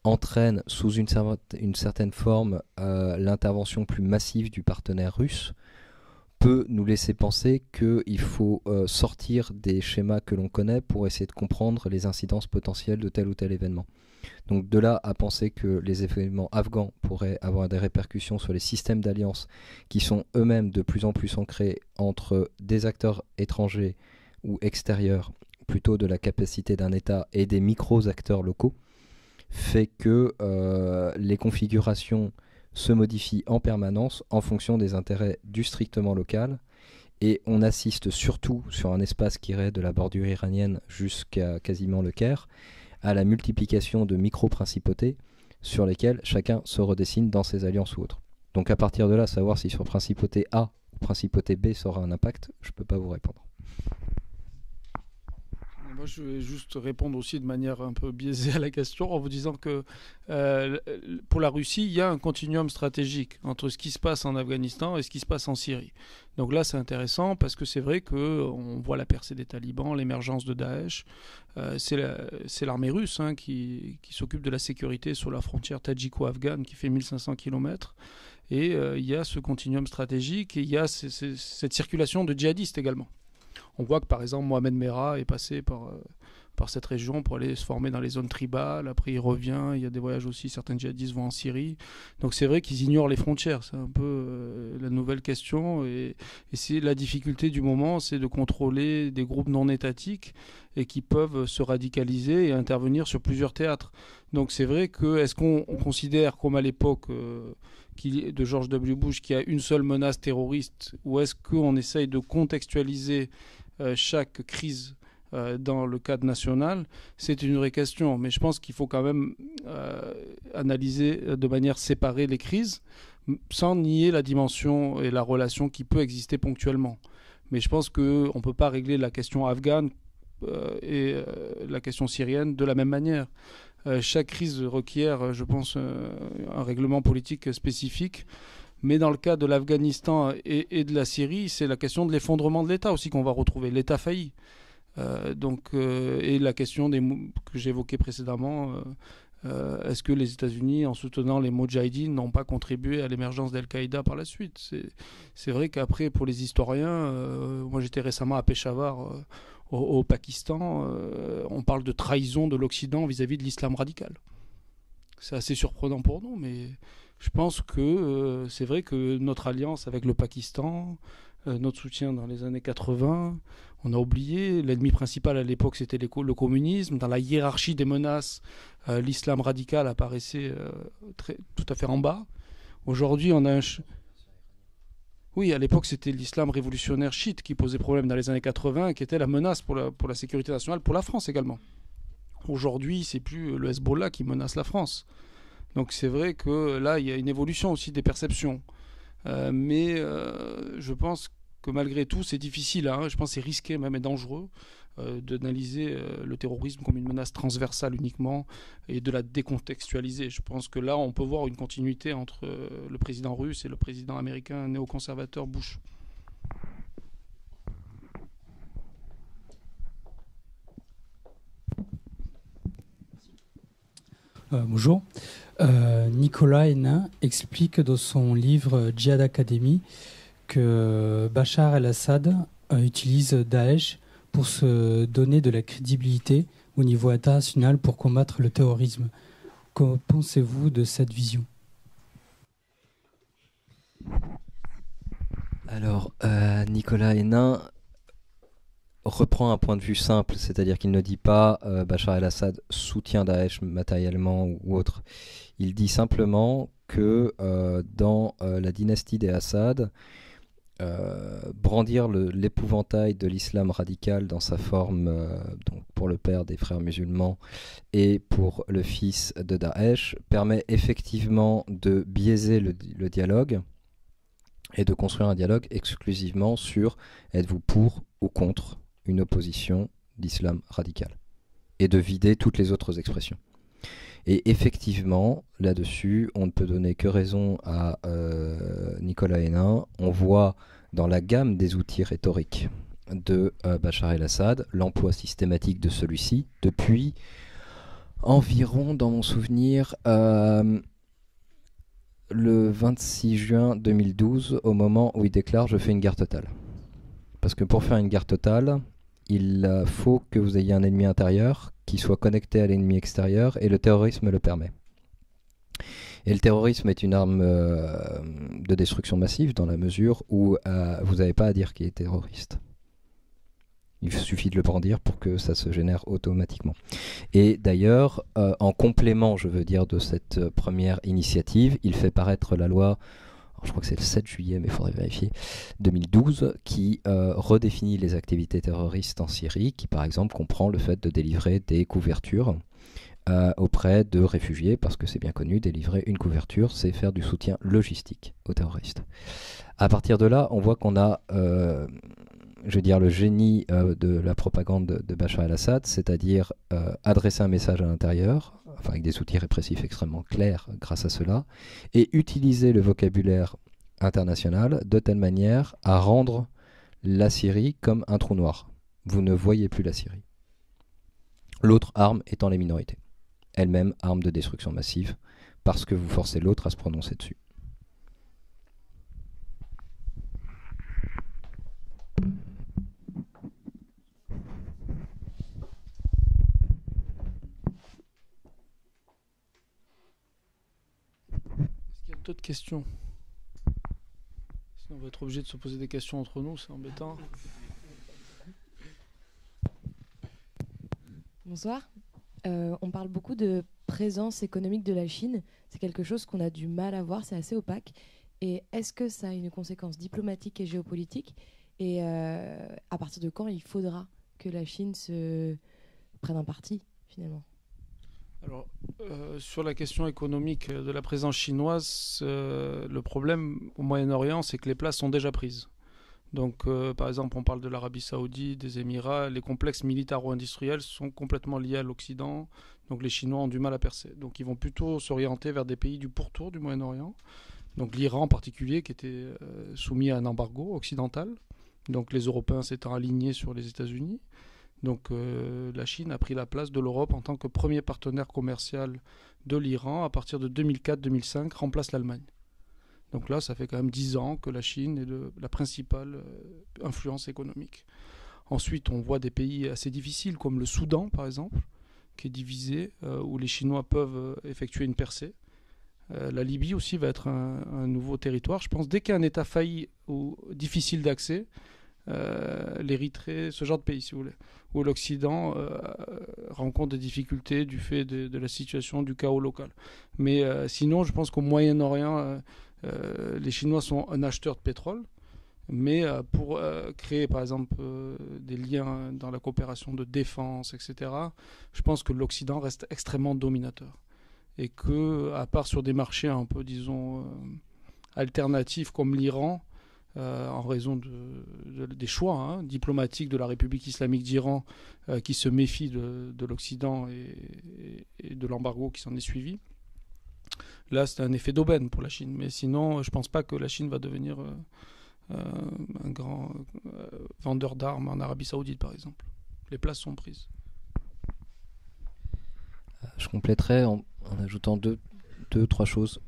S2: entraîne sous une certaine forme l'intervention plus massive du partenaire russe, peut nous laisser penser qu'il faut sortir des schémas que l'on connaît pour essayer de comprendre les incidences potentielles de tel ou tel événement. Donc de là à penser que les événements afghans pourraient avoir des répercussions sur les systèmes d'alliance qui sont eux-mêmes de plus en plus ancrés entre des acteurs étrangers ou extérieurs, plutôt de la capacité d'un État et des micro-acteurs locaux, fait que les configurations se modifient en permanence en fonction des intérêts du strictement local, et on assiste surtout sur un espace qui irait de la bordure iranienne jusqu'à quasiment le Caire, à la multiplication de micro-principautés sur lesquelles chacun se redessine dans ses alliances ou autres. Donc à partir de là, savoir si sur principauté A ou principauté B ça aura un impact, je ne peux pas vous répondre.
S1: Moi, je vais juste répondre aussi de manière un peu biaisée à la question en vous disant que pour la Russie, il y a un continuum stratégique entre ce qui se passe en Afghanistan et ce qui se passe en Syrie. Donc là, c'est intéressant parce que c'est vrai qu'on voit la percée des talibans, l'émergence de Daesh. C'est l'armée russe qui s'occupe de la sécurité sur la frontière tadjiko-afghane qui fait 1500 km. Et il y a ce continuum stratégique et il y a cette circulation de djihadistes également. On voit que par exemple Mohamed Merah est passé par cette région pour aller se former dans les zones tribales, après il revient, il y a des voyages aussi, certains djihadistes vont en Syrie. Donc c'est vrai qu'ils ignorent les frontières, c'est un peu la nouvelle question, et c'est la difficulté du moment, c'est de contrôler des groupes non étatiques et qui peuvent se radicaliser et intervenir sur plusieurs théâtres. Donc c'est vrai que, est-ce qu'on considère comme à l'époque de George W. Bush qu'il y a une seule menace terroriste, ou est-ce qu'on essaye de contextualiser chaque crise dans le cadre national? C'est une vraie question, mais je pense qu'il faut quand même analyser de manière séparée les crises, sans nier la dimension et la relation qui peut exister ponctuellement. Mais je pense qu'on ne peut pas régler la question afghane et la question syrienne de la même manière. Chaque crise requiert, je pense, un règlement politique spécifique. Mais dans le cas de l'Afghanistan et de la Syrie, c'est la question de l'effondrement de l'État aussi qu'on va retrouver, l'État failli. Et la question que j'évoquais précédemment, est-ce que les États-Unis, en soutenant les Moudjahidines, n'ont pas contribué à l'émergence d'Al-Qaïda par la suite? C'est vrai qu'après, pour les historiens, moi j'étais récemment à Peshawar, au Pakistan, on parle de trahison de l'Occident vis-à-vis de l'islam radical. C'est assez surprenant pour nous, mais je pense que c'est vrai que notre alliance avec le Pakistan, notre soutien dans les années 80, on a oublié, l'ennemi principal à l'époque c'était le communisme. Dans la hiérarchie des menaces, l'islam radical apparaissait tout à fait en bas. Aujourd'hui on a Oui, à l'époque c'était l'islam révolutionnaire chiite qui posait problème dans les années 80, qui était la menace pour la sécurité nationale, pour la France également. Aujourd'hui c'est plus le Hezbollah qui menace la France. Donc c'est vrai que là il y a une évolution aussi des perceptions. Mais je pense que malgré tout c'est difficile, je pense que c'est risqué même et dangereux d'analyser le terrorisme comme une menace transversale uniquement et de la décontextualiser. Je pense que là on peut voir une continuité entre le président russe et le président américain néoconservateur Bush.
S7: Bonjour. Nicolas Hénin explique dans son livre Djihad Academy que Bachar el-Assad utilise Daesh pour se donner de la crédibilité au niveau international pour combattre le terrorisme. Que pensez-vous de cette vision?
S2: Alors, Nicolas Hénin reprend un point de vue simple, c'est-à-dire qu'il ne dit pas Bachar el-Assad soutient Daesh matériellement ou autre. Il dit simplement que dans la dynastie des Assad, brandir l'épouvantail de l'islam radical dans sa forme, donc pour le père des frères musulmans et pour le fils de Daesh, permet effectivement de biaiser le dialogue et de construire un dialogue exclusivement sur êtes-vous pour ou contre une opposition d'islam radical et de vider toutes les autres expressions. Et effectivement, là-dessus, on ne peut donner que raison à Nicolas Hénin. On voit dans la gamme des outils rhétoriques de Bachar el-Assad l'emploi systématique de celui-ci depuis environ, dans mon souvenir, le 26 juin 2012, au moment où il déclare « Je fais une guerre totale ». Parce que pour faire une guerre totale, il faut que vous ayez un ennemi intérieur qui soit connecté à l'ennemi extérieur, et le terrorisme le permet. Et le terrorisme est une arme de destruction massive dans la mesure où vous n'avez pas à dire qu'il est terroriste. Il suffit de le brandir pour que ça se génère automatiquement. Et d'ailleurs, en complément, je veux dire, de cette première initiative, il fait paraître la loi, je crois que c'est le 7 juillet, mais il faudrait vérifier, 2012, qui redéfinit les activités terroristes en Syrie, qui par exemple comprend le fait de délivrer des couvertures auprès de réfugiés, parce que c'est bien connu, délivrer une couverture, c'est faire du soutien logistique aux terroristes. À partir de là, on voit qu'on a, je veux dire, le génie de la propagande de Bachar el-Assad, c'est-à-dire adresser un message à l'intérieur, enfin avec des outils répressifs extrêmement clairs grâce à cela, et utiliser le vocabulaire international de telle manière à rendre la Syrie comme un trou noir. Vous ne voyez plus la Syrie. L'autre arme étant les minorités, elle-même arme de destruction massive, parce que vous forcez l'autre à se prononcer dessus.
S1: Est-ce qu'il y a d'autres questions? Sinon on va être obligé de se poser des questions entre nous, c'est embêtant.
S8: Bonsoir. On parle beaucoup de présence économique de la Chine. C'est quelque chose qu'on a du mal à voir, c'est assez opaque. Et est-ce que ça a une conséquence diplomatique et géopolitique? Et à partir de quand il faudra que la Chine se prenne un parti, finalement?
S1: Alors, sur la question économique de la présence chinoise, le problème au Moyen-Orient, c'est que les places sont déjà prises. Donc, par exemple, on parle de l'Arabie Saoudite, des Émirats, les complexes militaro-industriels sont complètement liés à l'Occident, donc les Chinois ont du mal à percer. Donc, ils vont plutôt s'orienter vers des pays du pourtour du Moyen-Orient, donc l'Iran en particulier, qui était soumis à un embargo occidental, donc les Européens s'étant alignés sur les États-Unis. Donc, la Chine a pris la place de l'Europe en tant que premier partenaire commercial de l'Iran. À partir de 2004-2005, remplace l'Allemagne. Donc là, ça fait quand même 10 ans que la Chine est la principale influence économique. Ensuite, on voit des pays assez difficiles, comme le Soudan, par exemple, qui est divisé, où les Chinois peuvent effectuer une percée. La Libye aussi va être un nouveau territoire. Je pense dès qu'il y a un État failli ou difficile d'accès, l'Érythrée, ce genre de pays, si vous voulez, où l'Occident rencontre des difficultés du fait de la situation, du chaos local. Mais sinon, je pense qu'au Moyen-Orient, les Chinois sont un acheteur de pétrole, mais pour créer par exemple des liens dans la coopération de défense, etc., je pense que l'Occident reste extrêmement dominateur. Et que, à part sur des marchés un peu, disons, alternatifs comme l'Iran, en raison des choix diplomatiques de la République islamique d'Iran qui se méfie de l'Occident et de l'embargo qui s'en est suivi. Là, c'est un effet d'aubaine pour la Chine. Mais sinon, je ne pense pas que la Chine va devenir un grand vendeur d'armes en Arabie Saoudite, par exemple. Les places sont prises.
S2: Je compléterai en ajoutant trois choses.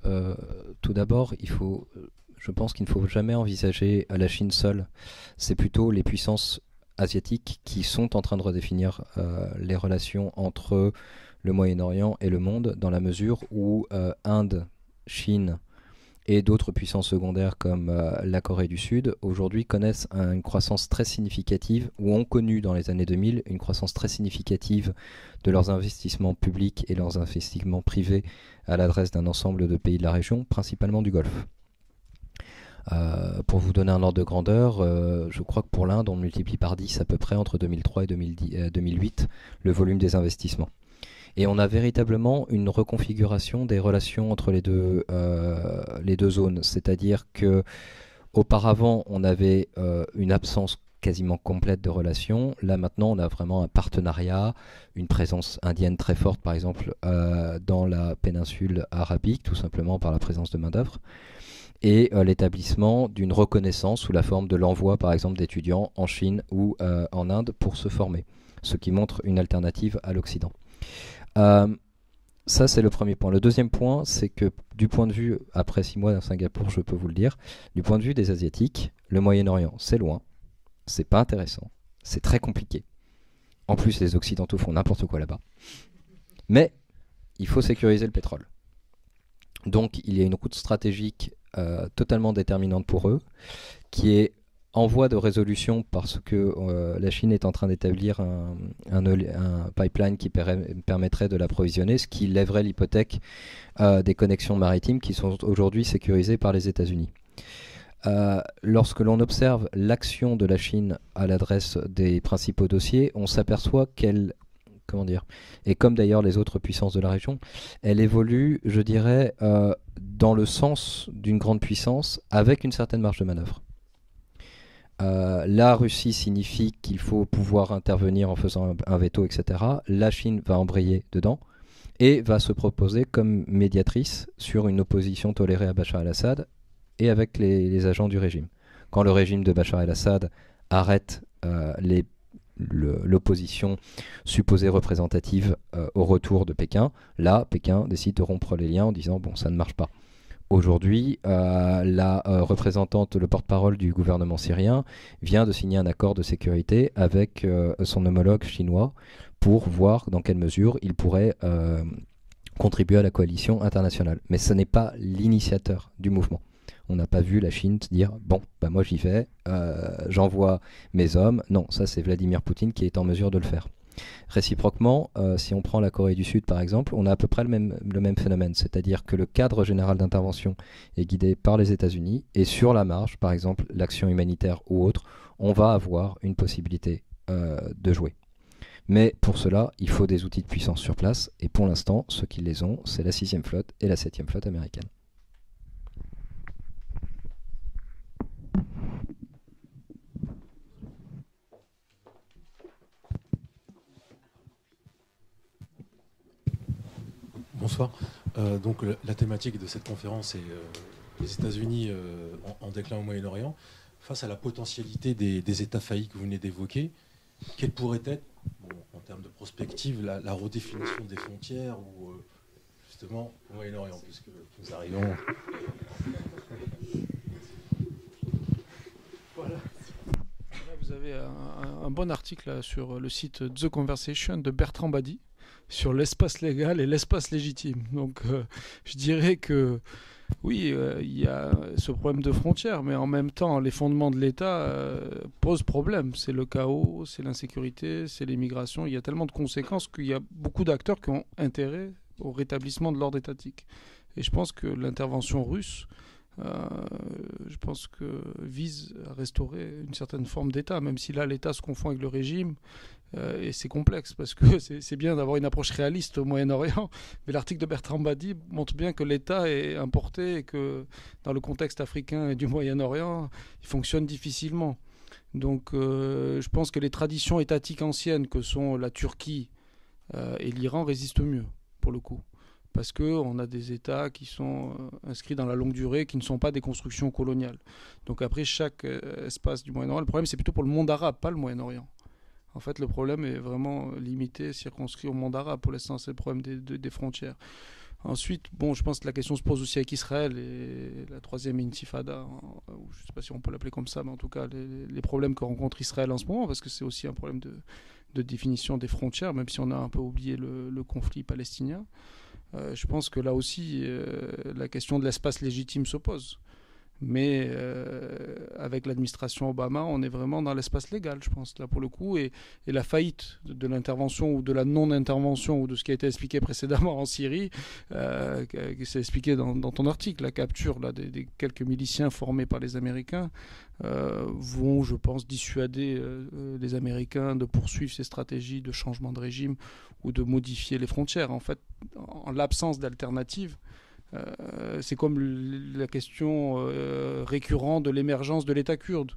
S2: Tout d'abord, je pense qu'il ne faut jamais envisager la Chine seule. C'est plutôt les puissances asiatiques qui sont en train de redéfinir les relations entre le Moyen-Orient et le monde, dans la mesure où Inde, Chine et d'autres puissances secondaires comme la Corée du Sud, aujourd'hui connaissent une croissance très significative, ou ont connu dans les années 2000 une croissance très significative de leurs investissements publics et leurs investissements privés à l'adresse d'un ensemble de pays de la région, principalement du Golfe. Pour vous donner un ordre de grandeur, je crois que pour l'Inde, on multiplie par 10 à peu près entre 2003 et 2008 le volume des investissements. Et on a véritablement une reconfiguration des relations entre les deux zones. C'est-à-dire que auparavant, on avait une absence quasiment complète de relations. Là maintenant, on a vraiment un partenariat, une présence indienne très forte, par exemple, dans la péninsule arabique, tout simplement par la présence de main-d'œuvre, et l'établissement d'une reconnaissance sous la forme de l'envoi, par exemple, d'étudiants en Chine ou en Inde pour se former, ce qui montre une alternative à l'Occident. Ça, c'est le premier point. Le deuxième point, c'est que du point de vue, après 6 mois à Singapour, je peux vous le dire, du point de vue des Asiatiques, le Moyen-Orient, c'est loin, c'est pas intéressant, c'est très compliqué. En plus, les Occidentaux font n'importe quoi là-bas. Mais il faut sécuriser le pétrole. Donc, il y a une route stratégique totalement déterminante pour eux, qui est en voie de résolution parce que la Chine est en train d'établir un pipeline qui permettrait de l'approvisionner, ce qui lèverait l'hypothèque des connexions maritimes qui sont aujourd'hui sécurisées par les États-Unis. Lorsque l'on observe l'action de la Chine à l'adresse des principaux dossiers, on s'aperçoit qu'elle, et comme d'ailleurs les autres puissances de la région, elle évolue, je dirais, dans le sens d'une grande puissance avec une certaine marge de manœuvre. La Russie signifie qu'il faut pouvoir intervenir en faisant un veto, etc. La Chine va embrayer dedans et va se proposer comme médiatrice sur une opposition tolérée à Bachar el-Assad et avec les agents du régime. Quand le régime de Bachar el-Assad arrête l'opposition supposée représentative au retour de Pékin, là, Pékin décide de rompre les liens en disant « bon, ça ne marche pas ». Aujourd'hui, la représentante, le porte-parole du gouvernement syrien vient de signer un accord de sécurité avec son homologue chinois pour voir dans quelle mesure il pourrait contribuer à la coalition internationale. Mais ce n'est pas l'initiateur du mouvement. On n'a pas vu la Chine se dire « bon, bah moi j'y vais, j'envoie mes hommes ». Non, ça c'est Vladimir Poutine qui est en mesure de le faire. Réciproquement, si on prend la Corée du Sud par exemple, on a à peu près le même phénomène, c'est-à-dire que le cadre général d'intervention est guidé par les États-Unis et sur la marge, par exemple l'action humanitaire ou autre, on va avoir une possibilité de jouer. Mais pour cela, il faut des outils de puissance sur place et pour l'instant, ceux qui les ont, c'est la 6e flotte et la 7e flotte américaine.
S9: Bonsoir. Donc la thématique de cette conférence est les États-Unis en déclin au Moyen-Orient. Face à la potentialité des États faillis que vous venez d'évoquer, quelle pourrait être, en termes de prospective, la redéfinition des frontières ou justement au Moyen-Orient, puisque nous arrivons...
S1: Voilà. Là, vous avez un bon article là, sur le site The Conversation de Bertrand Badi, sur l'espace légal et l'espace légitime. Donc je dirais que oui, il y a ce problème de frontières, mais en même temps, les fondements de l'État posent problème. C'est le chaos, c'est l'insécurité, c'est l'immigration. Il y a tellement de conséquences qu'il y a beaucoup d'acteurs qui ont intérêt au rétablissement de l'ordre étatique. Et je pense que l'intervention russe, je pense que vise à restaurer une certaine forme d'État, même si là l'État se confond avec le régime, et c'est complexe parce que c'est bien d'avoir une approche réaliste au Moyen-Orient, mais l'article de Bertrand Badi montre bien que l'État est importé et que dans le contexte africain et du Moyen-Orient, il fonctionne difficilement. Donc je pense que les traditions étatiques anciennes que sont la Turquie et l'Iran résistent mieux pour le coup. Parce qu'on a des États qui sont inscrits dans la longue durée, qui ne sont pas des constructions coloniales. Donc après, chaque espace du Moyen-Orient, le problème c'est plutôt pour le monde arabe, pas le Moyen-Orient. En fait, le problème est vraiment limité, circonscrit au monde arabe. Pour l'instant, c'est le problème des frontières. Ensuite, bon, je pense que la question se pose aussi avec Israël et la troisième intifada, je ne sais pas si on peut l'appeler comme ça, mais en tout cas, les problèmes que rencontre Israël en ce moment, parce que c'est aussi un problème de définition des frontières, même si on a un peu oublié le conflit palestinien. Je pense que là aussi, la question de l'espace légitime se pose. Mais avec l'administration Obama, on est vraiment dans l'espace légal, je pense, là pour le coup. Et la faillite de l'intervention ou de la non-intervention ou de ce qui a été expliqué précédemment en Syrie, qui s'est expliqué dans ton article, la capture là, des quelques miliciens formés par les Américains, vont, je pense, dissuader les Américains de poursuivre ces stratégies de changement de régime ou de modifier les frontières. En fait, en l'absence d'alternative, c'est comme la question récurrente de l'émergence de l'État kurde.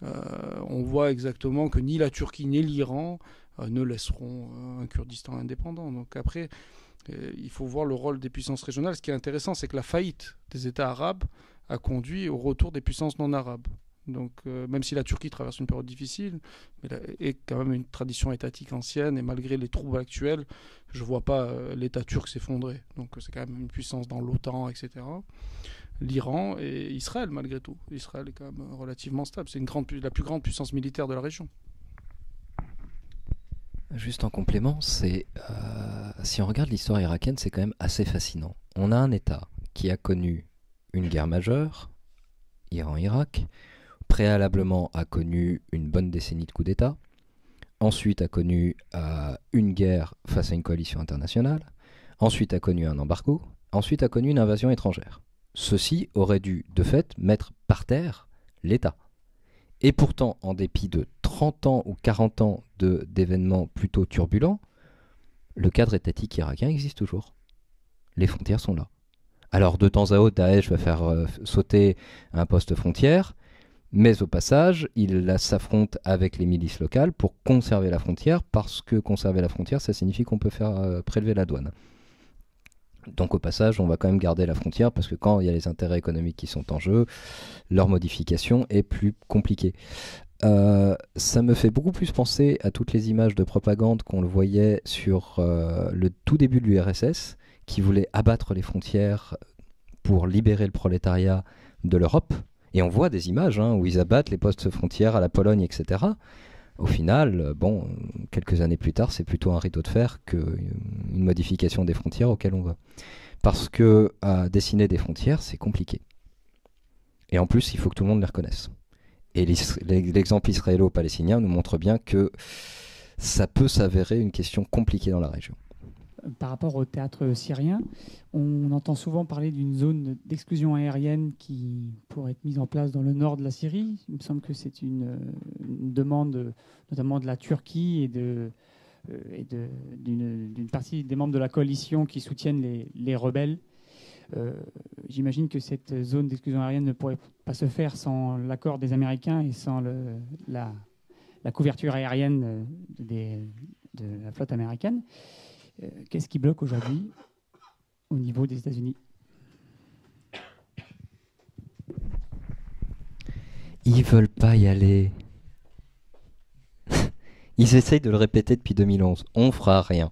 S1: On voit exactement que ni la Turquie ni l'Iran ne laisseront un Kurdistan indépendant. Donc après, il faut voir le rôle des puissances régionales. Ce qui est intéressant, c'est que la faillite des États arabes a conduit au retour des puissances non arabes. Donc même si la Turquie traverse une période difficile, mais est quand même une tradition étatique ancienne, et malgré les troubles actuels, je ne vois pas l'État turc s'effondrer. Donc c'est quand même une puissance dans l'OTAN, etc. L'Iran et Israël, malgré tout. Israël est quand même relativement stable. C'est la plus grande puissance militaire de la région.
S2: Juste en complément, si on regarde l'histoire irakienne, c'est quand même assez fascinant. On a un État qui a connu une guerre majeure, Iran-Irak, préalablement a connu une bonne décennie de coups d'État, ensuite a connu une guerre face à une coalition internationale, ensuite a connu un embargo, ensuite a connu une invasion étrangère. Ceci aurait dû, de fait, mettre par terre l'État. Et pourtant, en dépit de 30 ans ou 40 ans d'événements plutôt turbulents, le cadre étatique irakien existe toujours. Les frontières sont là. Alors, de temps à autre, Daesh va faire sauter un poste frontière, mais au passage, il s'affronte avec les milices locales pour conserver la frontière, parce que conserver la frontière, ça signifie qu'on peut faire prélever la douane. Donc au passage, on va quand même garder la frontière, parce que quand il y a les intérêts économiques qui sont en jeu, leur modification est plus compliquée. Ça me fait beaucoup plus penser à toutes les images de propagande qu'on le voyait sur le tout début de l'URSS, qui voulait abattre les frontières pour libérer le prolétariat de l'Europe. Et on voit des images où ils abattent les postes frontières à la Pologne, etc. Au final, quelques années plus tard, c'est plutôt un rideau de fer qu'une modification des frontières auxquelles on va. Parce que dessiner des frontières, c'est compliqué. Et en plus, il faut que tout le monde les reconnaisse. Et l'exemple israélo-palestinien nous montre bien que ça peut s'avérer une question compliquée dans la région.
S3: Par rapport au théâtre syrien, on entend souvent parler d'une zone d'exclusion aérienne qui pourrait être mise en place dans le nord de la Syrie. Il me semble que c'est une demande notamment de la Turquie et d'une partie des membres de la coalition qui soutiennent les rebelles. J'imagine que cette zone d'exclusion aérienne ne pourrait pas se faire sans l'accord des Américains et sans la couverture aérienne de la flotte américaine. Qu'est-ce qui bloque aujourd'hui au niveau des États-Unis?
S2: Ils veulent pas y aller. Ils essayent de le répéter depuis 2011. On fera rien.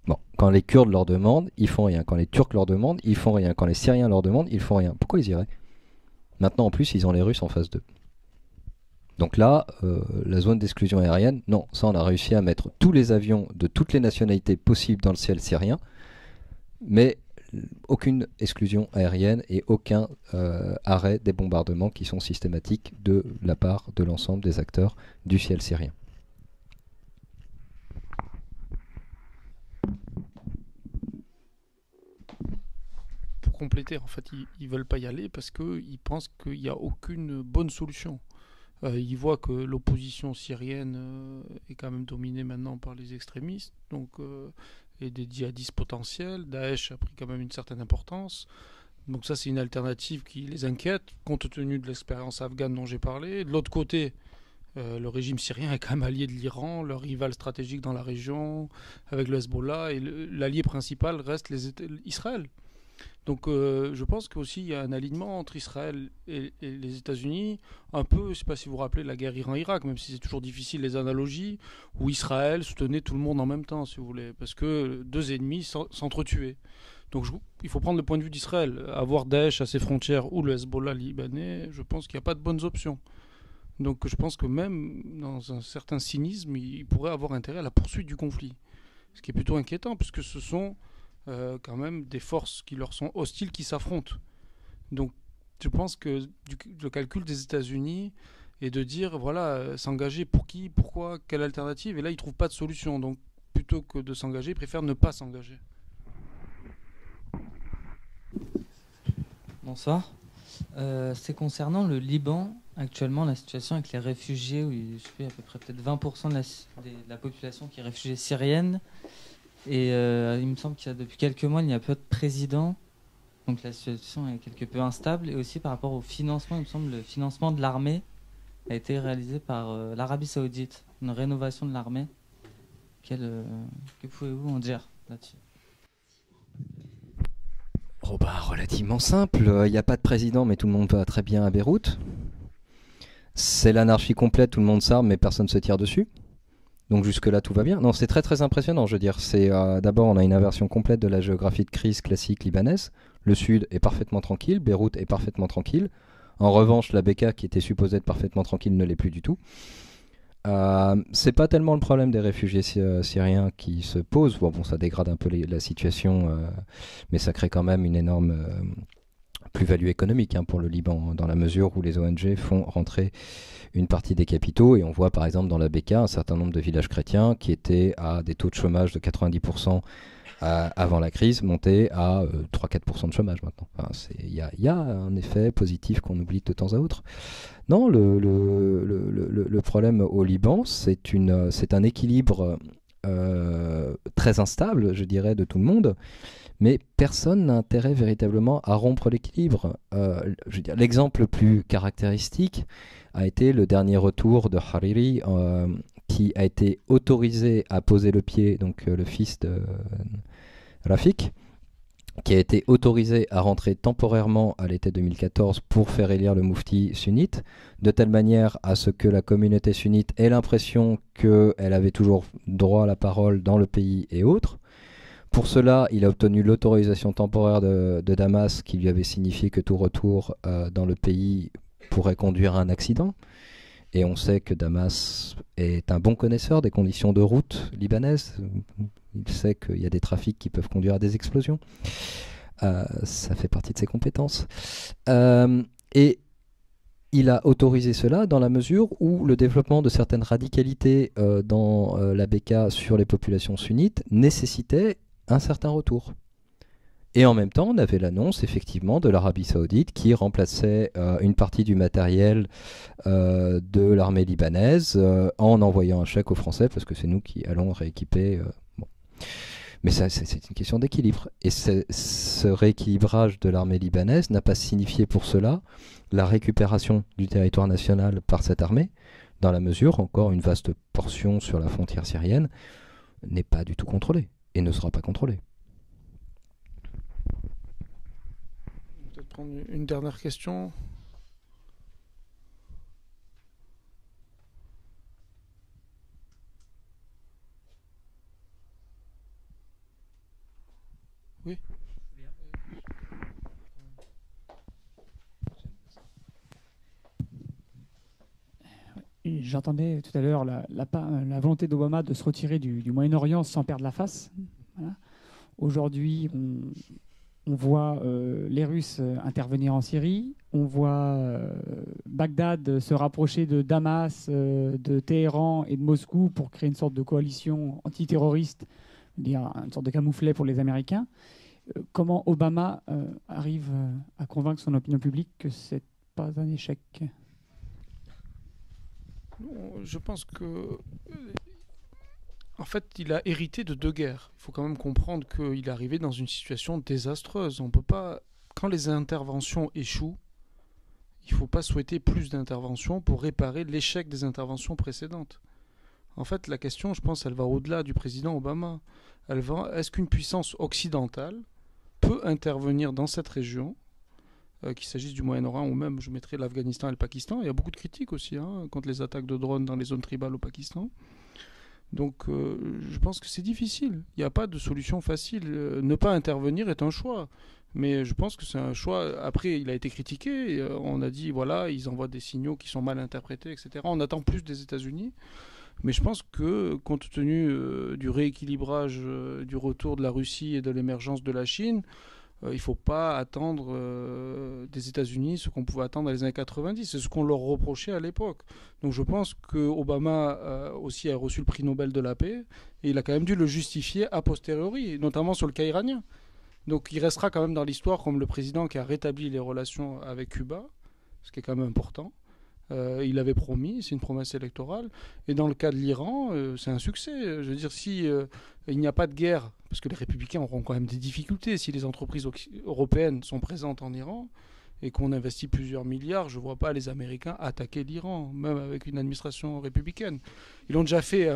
S2: Bon, quand les Kurdes leur demandent, ils font rien. Quand les Turcs leur demandent, ils font rien. Quand les Syriens leur demandent, ils font rien. Pourquoi ils iraient? Maintenant, en plus, ils ont les Russes en face d'eux. Donc là, la zone d'exclusion aérienne, non, ça on a réussi à mettre tous les avions de toutes les nationalités possibles dans le ciel syrien, mais aucune exclusion aérienne et aucun arrêt des bombardements qui sont systématiques de la part de l'ensemble des acteurs du ciel syrien.
S1: Pour compléter, en fait, ils veulent pas y aller parce qu'ils pensent qu'il n'y a aucune bonne solution. Ils voient que l'opposition syrienne est quand même dominée maintenant par les extrémistes, et des djihadistes potentiels. Daesh a pris quand même une certaine importance. Donc ça, c'est une alternative qui les inquiète, compte tenu de l'expérience afghane dont j'ai parlé. De l'autre côté, le régime syrien est quand même allié de l'Iran, leur rival stratégique dans la région, avec le Hezbollah, et l'allié principal reste Israël. Donc je pense qu'aussi il y a un alignement entre Israël et les États-Unis, un peu, je ne sais pas si vous vous rappelez la guerre Iran-Irak, même si c'est toujours difficile les analogies, où Israël soutenait tout le monde en même temps, si vous voulez, parce que deux ennemis s'entretuaient. Donc il faut prendre le point de vue d'Israël. Avoir Daesh à ses frontières ou le Hezbollah libanais, je pense qu'il n'y a pas de bonnes options. Donc je pense que même dans un certain cynisme, il pourrait avoir intérêt à la poursuite du conflit. Ce qui est plutôt inquiétant, puisque ce sont quand même des forces qui leur sont hostiles qui s'affrontent. Donc je pense que le calcul des États-Unis est de dire, voilà, s'engager pour qui, pourquoi, quelle alternative, et là ils ne trouvent pas de solution. Donc plutôt que de s'engager, ils préfèrent ne pas s'engager.
S10: Bonsoir. C'est concernant le Liban, actuellement la situation avec les réfugiés, où je suis à peu près peut-être 20% de la population qui est réfugiée syrienne. Et il me semble qu'il y a depuis quelques mois, il n'y a pas de président. Donc la situation est quelque peu instable. Et aussi par rapport au financement, il me semble, le financement de l'armée a été réalisé par l'Arabie Saoudite, une rénovation de l'armée. Que pouvez-vous en dire là-dessus?
S2: Relativement simple. Il n'y a pas de président, mais tout le monde va très bien à Beyrouth. C'est l'anarchie complète, tout le monde s'arme, mais personne ne se tire dessus. Donc jusque-là, tout va bien. Non, c'est très très impressionnant, je veux dire. D'abord, on a une inversion complète de la géographie de crise classique libanaise. Le sud est parfaitement tranquille, Beyrouth est parfaitement tranquille. En revanche, la Bekaa, qui était supposée être parfaitement tranquille, ne l'est plus du tout. C'est pas tellement le problème des réfugiés syriens qui se pose. Bon, ça dégrade un peu la situation, mais ça crée quand même une énorme plus-value économique pour le Liban, dans la mesure où les ONG font rentrer une partie des capitaux. Et on voit par exemple dans la Bekaa un certain nombre de villages chrétiens qui étaient à des taux de chômage de 90% avant la crise, montés à 3-4% de chômage maintenant. Il y a un effet positif qu'on oublie de temps à autre. Non, le problème au Liban, c'est un équilibre très instable, je dirais, de tout le monde, mais personne n'a intérêt véritablement à rompre l'équilibre. Je veux dire, l'exemple le plus caractéristique a été le dernier retour de Hariri, qui a été autorisé à poser le pied, donc le fils de Rafik, qui a été autorisé à rentrer temporairement à l'été 2014 pour faire élire le moufti sunnite, de telle manière à ce que la communauté sunnite ait l'impression qu'elle avait toujours droit à la parole dans le pays et autres. Pour cela, il a obtenu l'autorisation temporaire de Damas, qui lui avait signifié que tout retour dans le pays pourrait conduire à un accident. Et on sait que Damas est un bon connaisseur des conditions de route libanaises. Il sait qu'il y a des trafics qui peuvent conduire à des explosions. Ça fait partie de ses compétences. Et il a autorisé cela dans la mesure où le développement de certaines radicalités dans la Bekaa sur les populations sunnites nécessitait un certain retour. Et en même temps, on avait l'annonce effectivement de l'Arabie Saoudite qui remplaçait une partie du matériel de l'armée libanaise en envoyant un chèque aux Français, parce que c'est nous qui allons rééquiper. Bon. Mais ça, c'est une question d'équilibre. Et ce rééquilibrage de l'armée libanaise n'a pas signifié pour cela la récupération du territoire national par cette armée, dans la mesure, encore une vaste portion sur la frontière syrienne, n'est pas du tout contrôlée et ne sera pas contrôlée.
S1: Peut-être prendre une dernière question. Oui.
S3: J'entendais tout à l'heure la volonté d'Obama de se retirer du Moyen-Orient sans perdre la face. Voilà. Aujourd'hui, on voit les Russes intervenir en Syrie, on voit Bagdad se rapprocher de Damas, de Téhéran et de Moscou pour créer une sorte de coalition antiterroriste, une sorte de camouflet pour les Américains. Comment Obama arrive à convaincre son opinion publique que ce n'est pas un échec ?
S1: Je pense que, en fait, il a hérité de deux guerres. Il faut quand même comprendre qu'il est arrivé dans une situation désastreuse. On peut pas, quand les interventions échouent, il ne faut pas souhaiter plus d'interventions pour réparer l'échec des interventions précédentes. En fait, la question, je pense, elle va au-delà du président Obama. Est-ce qu'une puissance occidentale peut intervenir dans cette région, qu'il s'agisse du Moyen-Orient ou même, je mettrais l'Afghanistan et le Pakistan. Il y a beaucoup de critiques aussi contre les attaques de drones dans les zones tribales au Pakistan. Donc je pense que c'est difficile. Il n'y a pas de solution facile. Ne pas intervenir est un choix. Mais je pense que c'est un choix. Après, il a été critiqué. On a dit, voilà, ils envoient des signaux qui sont mal interprétés, etc. On attend plus des États-Unis. Mais je pense que, compte tenu du rééquilibrage, du retour de la Russie et de l'émergence de la Chine, il ne faut pas attendre des États-Unis ce qu'on pouvait attendre dans les années 90. C'est ce qu'on leur reprochait à l'époque. Donc je pense qu'Obama aussi a reçu le prix Nobel de la paix et il a quand même dû le justifier a posteriori, notamment sur le cas iranien. Donc il restera quand même dans l'histoire comme le président qui a rétabli les relations avec Cuba, ce qui est quand même important. Il avait promis, c'est une promesse électorale. Et dans le cas de l'Iran, c'est un succès. Je veux dire, si il n'y a pas de guerre, parce que les républicains auront quand même des difficultés si les entreprises européennes sont présentes en Iran, et qu'on investit plusieurs milliards, je ne vois pas les Américains attaquer l'Iran, même avec une administration républicaine. Ils l'ont déjà fait.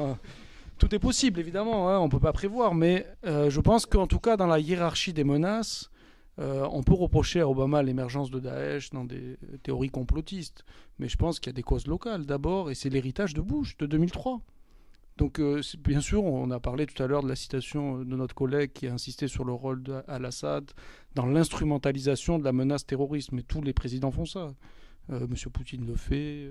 S1: Tout est possible, évidemment, hein, on ne peut pas prévoir, mais je pense qu'en tout cas, dans la hiérarchie des menaces, on peut reprocher à Obama l'émergence de Daesh dans des théories complotistes, mais je pense qu'il y a des causes locales d'abord, et c'est l'héritage de Bush de 2003. Donc bien sûr, on a parlé tout à l'heure de la citation de notre collègue qui a insisté sur le rôle d'Al-Assad dans l'instrumentalisation de la menace terroriste, mais tous les présidents font ça. Monsieur Poutine le fait,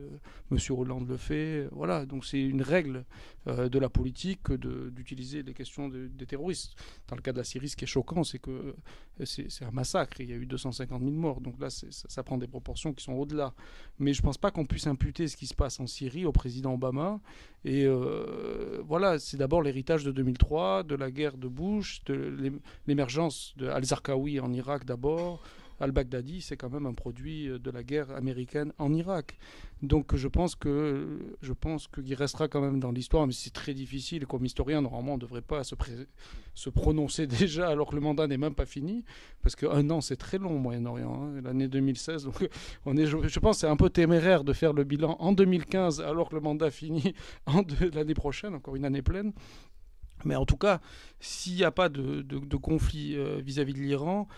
S1: Monsieur Hollande le fait, voilà. Donc c'est une règle de la politique d'utiliser les questions des terroristes. Dans le cas de la Syrie, ce qui est choquant, c'est que c'est un massacre. Il y a eu 250 000 morts, donc là ça prend des proportions qui sont au-delà. Mais je ne pense pas qu'on puisse imputer ce qui se passe en Syrie au président Obama. Et voilà, c'est d'abord l'héritage de 2003, de la guerre de Bush, de l'émergence de Al-Zarqawi en Irak d'abord. Al-Baghdadi, c'est quand même un produit de la guerre américaine en Irak. Donc je pense qu'il restera quand même dans l'histoire, mais c'est très difficile. Et comme historien, normalement, on ne devrait pas se prononcer déjà alors que le mandat n'est même pas fini, parce qu'un an, c'est très long au Moyen-Orient, hein, l'année 2016. Donc je pense que c'est un peu téméraire de faire le bilan en 2015 alors que le mandat finit l'année prochaine, encore une année pleine. Mais en tout cas, s'il n'y a pas de conflit vis-à-vis de l'Iran,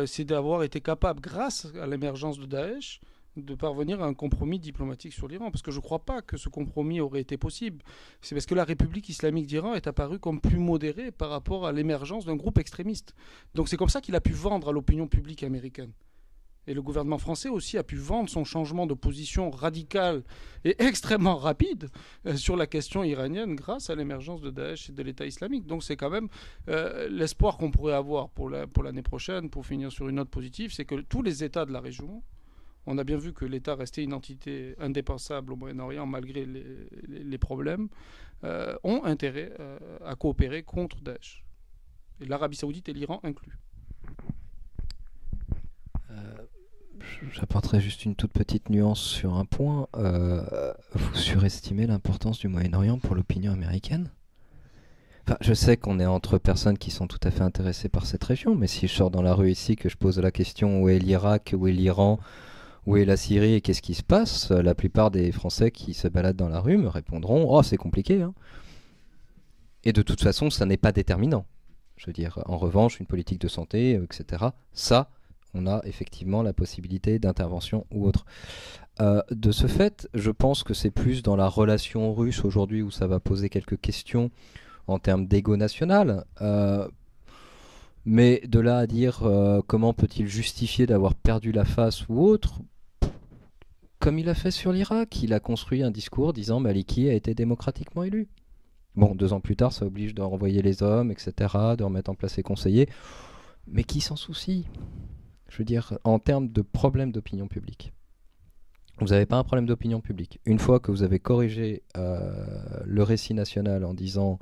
S1: c'est d'avoir été capable, grâce à l'émergence de Daesh, de parvenir à un compromis diplomatique sur l'Iran. Parce que je ne crois pas que ce compromis aurait été possible. C'est parce que la République islamique d'Iran est apparue comme plus modérée par rapport à l'émergence d'un groupe extrémiste. Donc c'est comme ça qu'il a pu vendre à l'opinion publique américaine. Et le gouvernement français aussi a pu vendre son changement de position radical et extrêmement rapide sur la question iranienne grâce à l'émergence de Daesh et de l'État islamique. Donc c'est quand même l'espoir qu'on pourrait avoir pour l'année prochaine, pour finir sur une note positive, c'est que tous les États de la région, on a bien vu que l'État restait une entité indispensable au Moyen-Orient malgré les problèmes, ont intérêt à coopérer contre Daesh. Et l'Arabie saoudite et l'Iran inclus.
S2: J'apporterai juste une toute petite nuance sur un point. Vous surestimez l'importance du Moyen-Orient pour l'opinion américaine ? Enfin, je sais qu'on est entre personnes qui sont tout à fait intéressées par cette région, mais si je sors dans la rue ici, que je pose la question où est l'Irak, où est l'Iran, où est la Syrie et qu'est-ce qui se passe, la plupart des Français qui se baladent dans la rue me répondront « Oh, c'est compliqué hein !» Et de toute façon, ça n'est pas déterminant. Je veux dire, en revanche, une politique de santé, etc., ça, on a effectivement la possibilité d'intervention ou autre. De ce fait, je pense que c'est plus dans la relation russe aujourd'hui où ça va poser quelques questions en termes d'ego national. Mais de là à dire comment peut-il justifier d'avoir perdu la face ou autre, comme il a fait sur l'Irak, il a construit un discours disant Maliki a été démocratiquement élu. Bon, 2 ans plus tard, ça oblige de renvoyer les hommes, etc., de remettre en place les conseillers. Mais qui s'en soucie ? Je veux dire, en termes de problème d'opinion publique. Vous n'avez pas un problème d'opinion publique. Une fois que vous avez corrigé le récit national en disant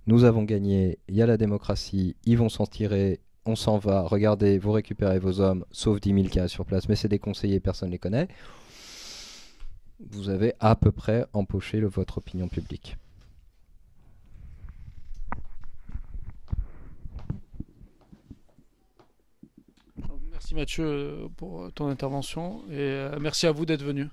S2: nous avons gagné, il y a la démocratie, ils vont s'en tirer, on s'en va, regardez, vous récupérez vos hommes, sauf 10 000 qui restent sur place, mais c'est des conseillers, personne ne les connaît, vous avez à peu près empoché votre opinion publique.
S1: Merci Mathieu pour ton intervention et merci à vous d'être venu.